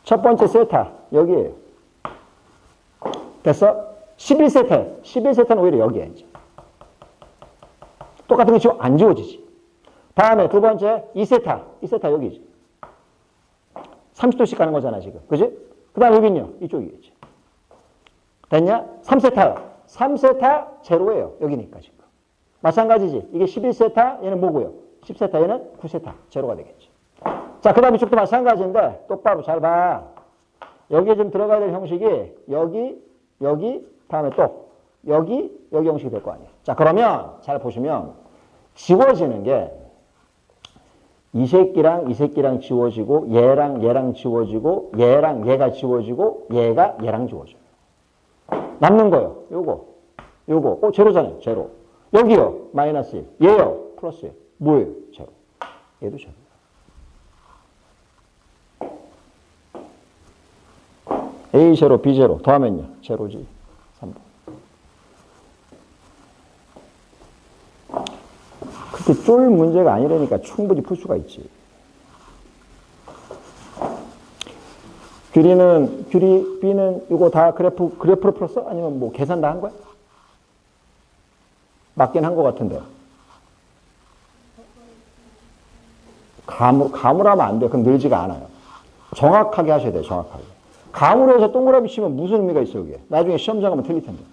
첫 번째 세타 여기에요. 됐어? 11세타. 11세타는 오히려 여기에 이제. 똑같은 거 지워 안 지워지지. 다음에 두 번째 2세타. 2세타 여기지. 30도씩 가는 거잖아 지금. 그지? 그 다음에 여기는요. 이쪽이겠지. 됐냐? 3세타요. 3세타 제로예요. 여기니까 지금. 마찬가지지. 이게 11세타 얘는 뭐고요? 10세타 얘는 9세타 제로가 되겠지. 자, 그 다음에 이쪽도 마찬가지인데 똑바로 잘 봐. 여기에 좀 들어가야 될 형식이 여기 다음에 또 여기 형식이 될 거 아니에요. 자, 그러면 잘 보시면 지워지는 게 이 새끼랑 지워지고 얘랑 지워지고 얘랑 얘가 지워지고 얘랑 지워져요. 남는 거요. 요거. 제로잖아요. 제로. 여기요. 마이너스 1. 얘요. 플러스 1. 뭐예요? 제로. 얘도 제로. A 제로, B 제로. 더하면요. 제로지. 3번. 그렇게 쫄 문제가 아니라니까 충분히 풀 수가 있지. 규리 B는 이거 다 그래프로 풀었어? 아니면 뭐 계산 다 한 거야? 맞긴 한 것 같은데. 감으로 하면 안 돼. 그럼 늘지가 않아요. 정확하게 하셔야 돼요. 정확하게. 감으로 해서 동그라미 치면 무슨 의미가 있어요, 이게? 나중에 시험장 가면 틀릴 텐데.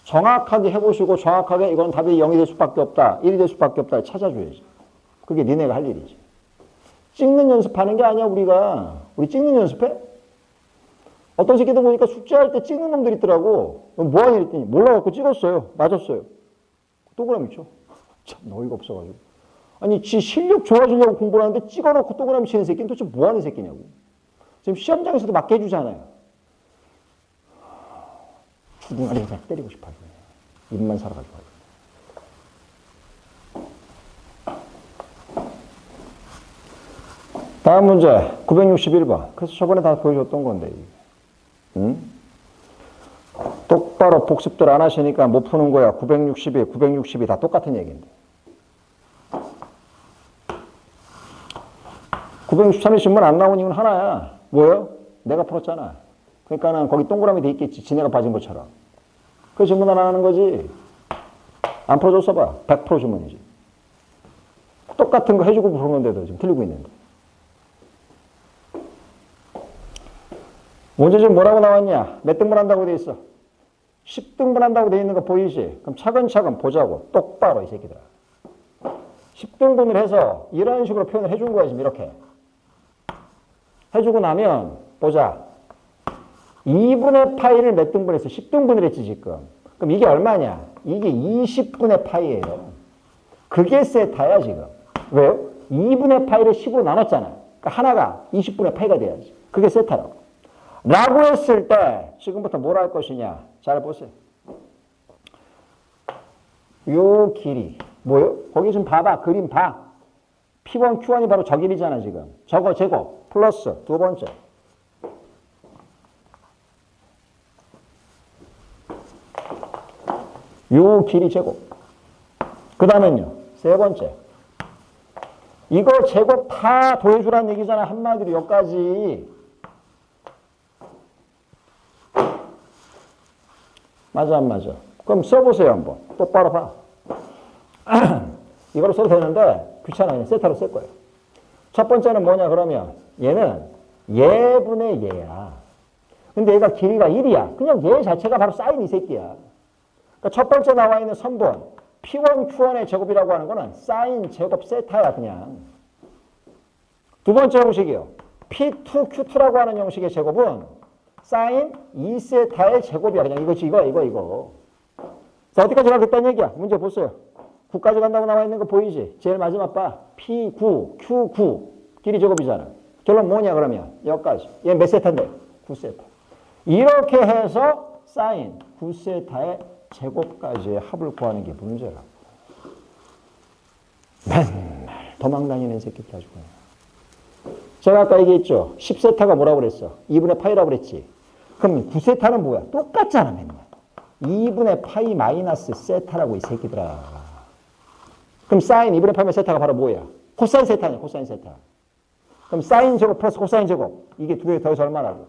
정확하게 해보시고 정확하게 이건 답이 0이 될 수밖에 없다. 1이 될 수밖에 없다. 찾아줘야지. 그게 니네가 할 일이지. 찍는 연습하는 게 아니야, 우리가. 우리 찍는 연습해? 어떤 새끼들 보니까 숙제할 때 찍는 놈들 있더라고. 뭐 하냐 했더니 몰라갖고 찍었어요. 맞았어요. 동그라미 쳐. 참 어이가 없어가지고. 아니, 지 실력 좋아지려고 공부를 하는데 찍어놓고 동그라미 치는 새끼는 도대체 뭐 하는 새끼냐고. 지금 시험장에서도 맞게 해주잖아요. 주둥아리 그냥 때리고 싶어요. 입만 살아가지고. 다음 문제 961번. 그래서 저번에 다 보여줬던 건데. 응? 똑바로 복습들 안 하시니까 못 푸는 거야. 962 다 똑같은 얘기인데. 963의 질문 안 나온 이유는 하나야. 뭐예요? 내가 풀었잖아. 그러니까는 거기 동그라미 돼 있겠지. 지네가 빠진 것처럼. 그 질문 안 하는 거지. 안 풀어줬어 봐. 100% 질문이지. 똑같은 거 해주고 부르는데도 지금 틀리고 있는데. 문제 지금 뭐라고 나왔냐? 몇 등분 한다고 돼 있어? 10등분 한다고 돼 있는 거 보이지? 그럼 차근차근 보자고. 똑바로 이 새끼들아. 10등분을 해서 이런 식으로 표현을 해준 거야 지금 이렇게. 해주고 나면 보자. 2분의 파이를 몇 등분 했어? 10등분을 했지 지금. 그럼 이게 얼마냐? 이게 20분의 파이예요. 그게 세타야 지금. 왜요? 2분의 파이를 10으로 나눴잖아. 그러니까 하나가 20분의 파이가 돼야지. 그게 세타라고. 라고 했을 때 지금부터 뭘 할 것이냐. 잘 보세요. 요 길이 뭐요? 거기 좀 봐봐. 그림 봐. P1, Q1이 바로 저 길이잖아 지금. 저거 제곱 플러스 두 번째. 요 길이 제곱. 그 다음엔요. 세 번째. 이거 제곱 다 더해주라는 얘기잖아. 한마디로 여기까지. 맞아 안 맞아? 그럼 써보세요 한번. 똑바로 봐. 이걸로 써도 되는데 귀찮아. 그냥 세타로 쓸 거예요. 첫 번째는 뭐냐 그러면 얘는 얘분의 얘야. 근데 얘가 길이가 1이야. 그냥 얘 자체가 바로 사인 이 새끼야. 그러니까 첫 번째 나와 있는 선분 P1, Q1의 제곱이라고 하는 거는 사인 제곱 세타야 그냥. 두 번째 형식이요. P2, Q2라고 하는 형식의 제곱은 사인 2세타의 제곱이야. 그냥 이거지 이거. 자 어디까지 가겠다는 얘기야. 문제 보세요. 9까지 간다고 나와 있는 거 보이지? 제일 마지막 봐. P9, Q9 길이 제곱이잖아. 결론 뭐냐 그러면 여기까지. 얘 몇 세타인데? 9세타. 이렇게 해서 사인 9세타의 제곱까지의 합을 구하는 게 문제라고. 맨날 도망다니는 새끼들 가지고. 제가 아까 얘기했죠. 10세타가 뭐라고 그랬어? 2분의 파이라고 그랬지. 그럼 9세타는 뭐야? 똑같잖아 맨날. 2분의 파이 마이너스 세타라고 이 새끼들아. 그럼 사인 2분의 파이면 세타가 바로 뭐야? 코사인 세타냐 코사인 세타. 그럼 사인 제곱 플러스 코사인 제곱. 이게 두 개 더해서 얼마라고?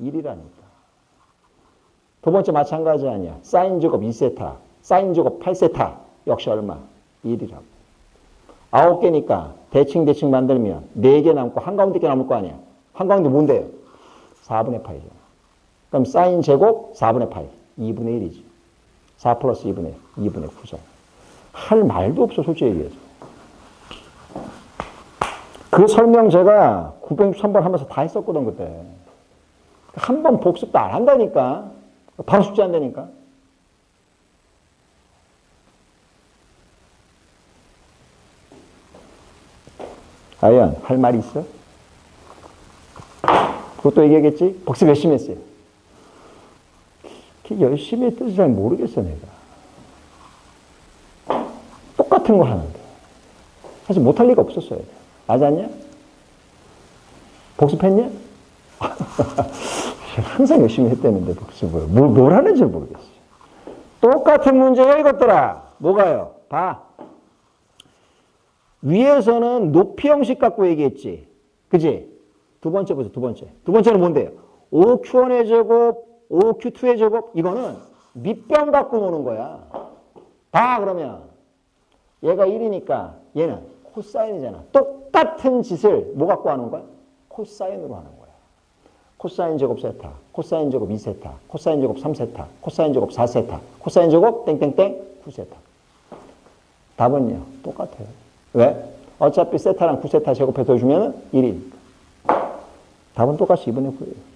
1이라니까. 두 번째 마찬가지 아니야. 사인 제곱 2세타, 사인 제곱 8세타. 역시 얼마? 1이라고. 9개니까 대칭 만들면 4개 남고 한가운데 게 남을 거 아니야. 한가운데 뭔데요? 4분의 파이죠. 그럼 사인 제곱 4분의 파이. 2분의 1이지. 4 플러스 2분의 9죠. 할 말도 없어 솔직히 얘기해서. 그 설명 제가 963번 하면서 다 했었거든 그때. 한 번 복습도 안 한다니까. 바로 숙제 한다니까. 아연 할 말이 있어? 그것도 얘기하겠지? 복습 열심히 했어요. 열심히 했던지 잘 모르겠어 내가. 똑같은 걸 하는데. 사실 못할 리가 없었어요. 맞았냐? 복습했냐? 항상 열심히 했다는데 복습을. 뭘 하는지 모르겠어요. 똑같은 문제야 이것들아. 뭐가요? 봐. 위에서는 높이 형식 갖고 얘기했지. 그지? 두 번째 보세요. 두 번째. 두 번째는 뭔데요? 5Q1의 제곱, 5Q2의 제곱. 이거는 밑변 갖고 노는 거야. 봐 그러면. 얘가 1이니까 얘는 코사인이잖아. 똑같은 짓을 뭐 갖고 하는 거야? 코사인으로 하는 거야. 코사인 제곱 세타, 코사인 제곱 2세타, 코사인 제곱 3세타, 코사인 제곱 4세타, 코사인 제곱 땡땡땡 9세타. 답은요. 똑같아요. 왜? 어차피 세타랑 9세타 제곱해서 주면 1이니까. 답은 똑같이 2분의 9예요.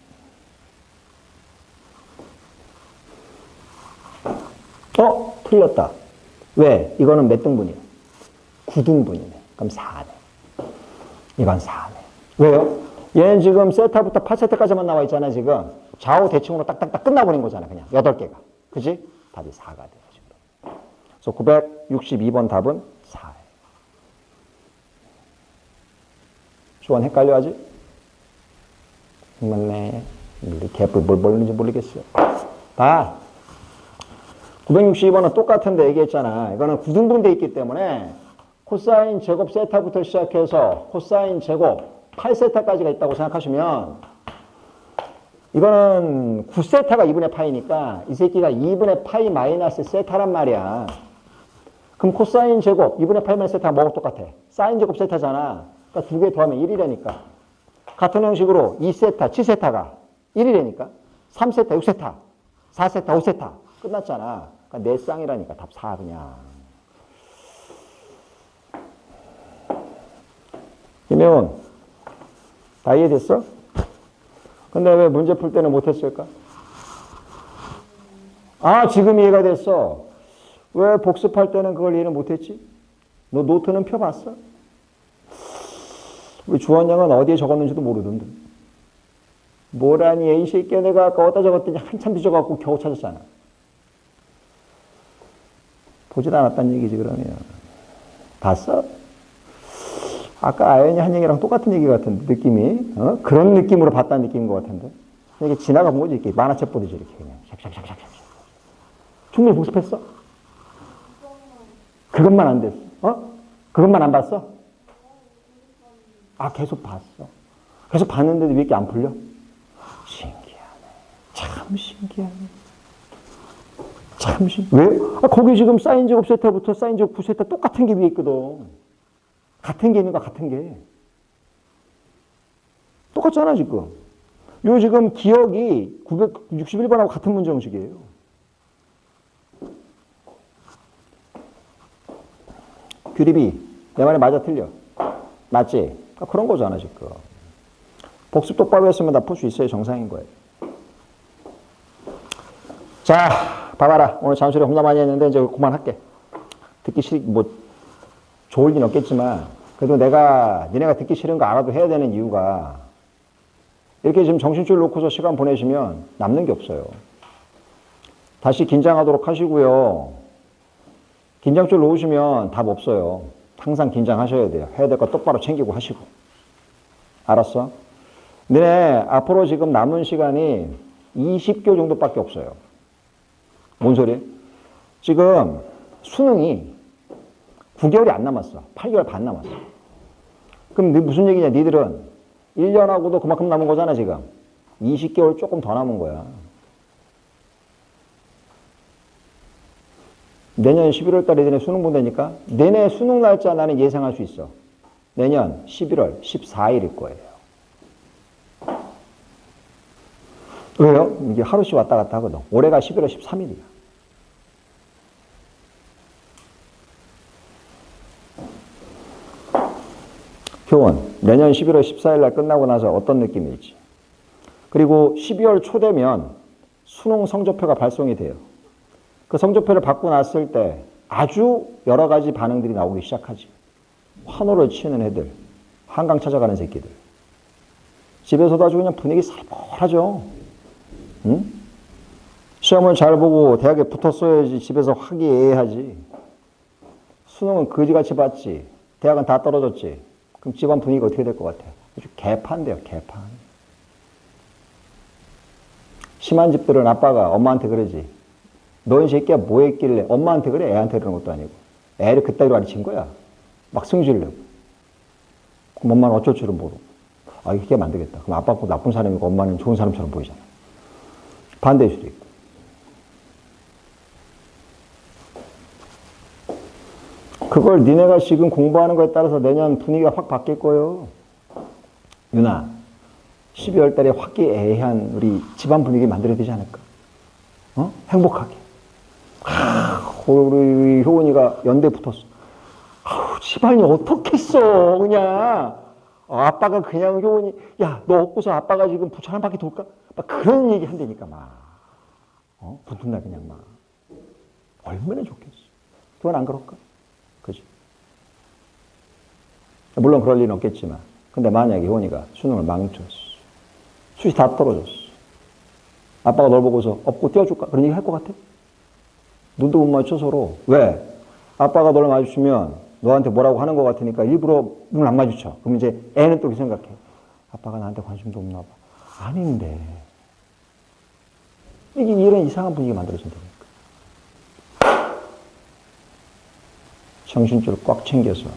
틀렸다. 왜? 이거는 몇 등분이야? 9등분이네. 그럼 4네. 이건 4네. 왜요? 얘는 지금 세타부터 8세타까지만 나와 있잖아, 지금. 좌우 대칭으로 딱딱딱 끝나버린 거잖아, 그냥. 8개가. 그지? 답이 4가 돼요, 지금. 그래서 962번 답은 4예요. 수원 헷갈려 하지? 맞네. 이렇게 뭘 모르는지 모르겠어요. 봐. 962번은 똑같은데 얘기했잖아. 이거는 9등분돼 있기 때문에 코사인 제곱 세타부터 시작해서 코사인 제곱 8세타까지가 있다고 생각하시면 이거는 9세타가 2분의 파이니까 이 새끼가 2분의 파이 마이너스 세타란 말이야. 그럼 코사인 제곱 2분의 파이 마이너스 세타가 뭐하고 똑같아? 사인 제곱 세타잖아. 그러니까 두 개 더하면 1이라니까. 같은 형식으로 2세타, 7세타가 1이라니까. 3세타, 6세타, 4세타, 5세타 끝났잖아. 그러니까 내 쌍이라니까. 답 4 그냥. 김혜원 다 이해됐어? 근데 왜 문제 풀 때는 못했을까? 아 지금 이해가 됐어. 왜 복습할 때는 그걸 이해를 못했지? 너 노트는 펴봤어? 우리 주원 양은 어디에 적었는지도 모르던데. 뭐라니 이 새끼야. 내가 아까 어디다 적었더니 한참 뒤져갖고 겨우 찾았잖아. 보질 않았다는 얘기지 그러면. 봤어? 아까 아연이 한 얘기랑 똑같은 얘기 같은데 느낌이. 그런 느낌으로 봤다는 느낌인 것 같은데. 이게 지나가본 거지. 이렇게 만화책 보듯이 이렇게 그냥 샥샥샥샥샥. 충분히 복습했어? 그것만 안 됐어. 그것만 안 봤어? 계속 봤어. 계속 봤는데도 왜 이렇게 안 풀려? 신기하네. 참 신기하네. 참 신기하네. 왜? 거기 지금 사인제곱 세타부터 사인제곱 9세타 똑같은 게 위에 있거든. 같은 게 있는 거 같은 게. 똑같잖아, 지금. 요 지금 기억이 961번하고 같은 문제 형식이에요. 규립이 내 말이 맞아 틀려? 맞지? 그런 거잖아, 지금. 복습 똑바로 했으면 다 풀 수 있어야 정상인 거예요. 자, 봐봐라. 오늘 잠수리 겁나 많이 했는데 이제 그만할게. 듣기 좋을 리는 없겠지만 그래도 니네가 듣기 싫은 거 알아도 해야 되는 이유가 이렇게 지금 정신줄 놓고서 시간 보내시면 남는 게 없어요. 다시 긴장하도록 하시고요. 긴장줄 놓으시면 답 없어요. 항상 긴장하셔야 돼요. 해야 될 거 똑바로 챙기고 하시고. 알았어? 너네 앞으로 지금 남은 시간이 20개월 정도밖에 없어요. 뭔 소리? 지금 수능이 9개월이 안 남았어. 8개월 반 남았어. 그럼 무슨 얘기냐? 니들은 1년하고도 그만큼 남은 거잖아, 지금. 20개월 조금 더 남은 거야. 내년 11월 달에 너네 수능 본다니까? 내내 수능 날짜 나는 예상할 수 있어. 내년 11월 14일일 거예요. 왜요? 이게 하루씩 왔다 갔다 하거든. 올해가 11월 13일이야. 교원, 내년 11월 14일 날 끝나고 나서 어떤 느낌일지. 그리고 12월 초 되면 수능 성적표가 발송이 돼요. 그 성적표를 받고 났을 때 아주 여러 가지 반응들이 나오기 시작하지. 환호를 치는 애들, 한강 찾아가는 새끼들. 집에서도 아주 그냥 분위기 살벌하죠. 응? 시험을 잘 보고 대학에 붙었어야지 집에서 화기애애하지. 수능은 거지같이 봤지. 대학은 다 떨어졌지. 그럼 집안 분위기가 어떻게 될 것 같아요? 아주 개판돼요, 개판. 심한 집들은 아빠가 엄마한테 그러지. 너 이 새끼야 뭐 했길래 엄마한테 그래? 애한테 그러는 것도 아니고. 애를 그따위로 가르친 거야. 막 승질내고. 그럼 엄마는 어쩔 줄은 모르고. 이렇게 하면 안 되겠다. 그럼 아빠가 나쁜 사람이고 엄마는 좋은 사람처럼 보이잖아. 반대일 수도 있고. 그걸 니네가 지금 공부하는 거에 따라서 내년 분위기가 확 바뀔 거예요. 유나, 12월 달에 화기애애한 우리 집안 분위기 만들어야 되지 않을까? 행복하게. 우리 효원이가 연대 붙었어. 집안이 어떻겠어, 그냥. 아빠가 그냥 효원이, 야, 너 없고서 아빠가 지금 부천 한 바퀴 돌까? 막 그런 얘기 한다니까, 막. 붙은다, 그냥 막. 얼마나 좋겠어. 그건 안 그럴까? 그지? 물론 그럴 리는 없겠지만. 근데 만약에 효원이가 수능을 망쳤어. 수시 다 떨어졌어. 아빠가 널 보고서 업고 띄워줄까? 그런 얘기 할 것 같아? 눈도 못 맞춰 서로. 왜? 아빠가 널 마주치면 너한테 뭐라고 하는 것 같으니까 일부러 눈을 안 마주쳐. 그럼 이제 애는 또 생각해. 아빠가 나한테 관심도 없나 봐. 아닌데. 이게 이런 이상한 분위기 만들어진다니까. 정신줄 꽉 챙겨서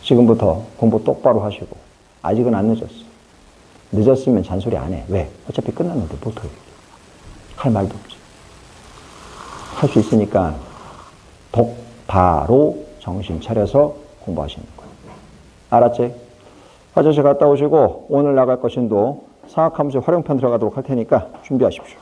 지금부터 공부 똑바로 하시고. 아직은 안 늦었어. 늦었으면 잔소리 안 해. 왜? 어차피 끝났는데 못해. 할 말도 없지. 할 수 있으니까 바로 정신 차려서 공부하시는 거예요. 알았지? 화장실 갔다 오시고 오늘 나갈 것인도 상학함수 활용편 들어가도록 할 테니까 준비하십시오.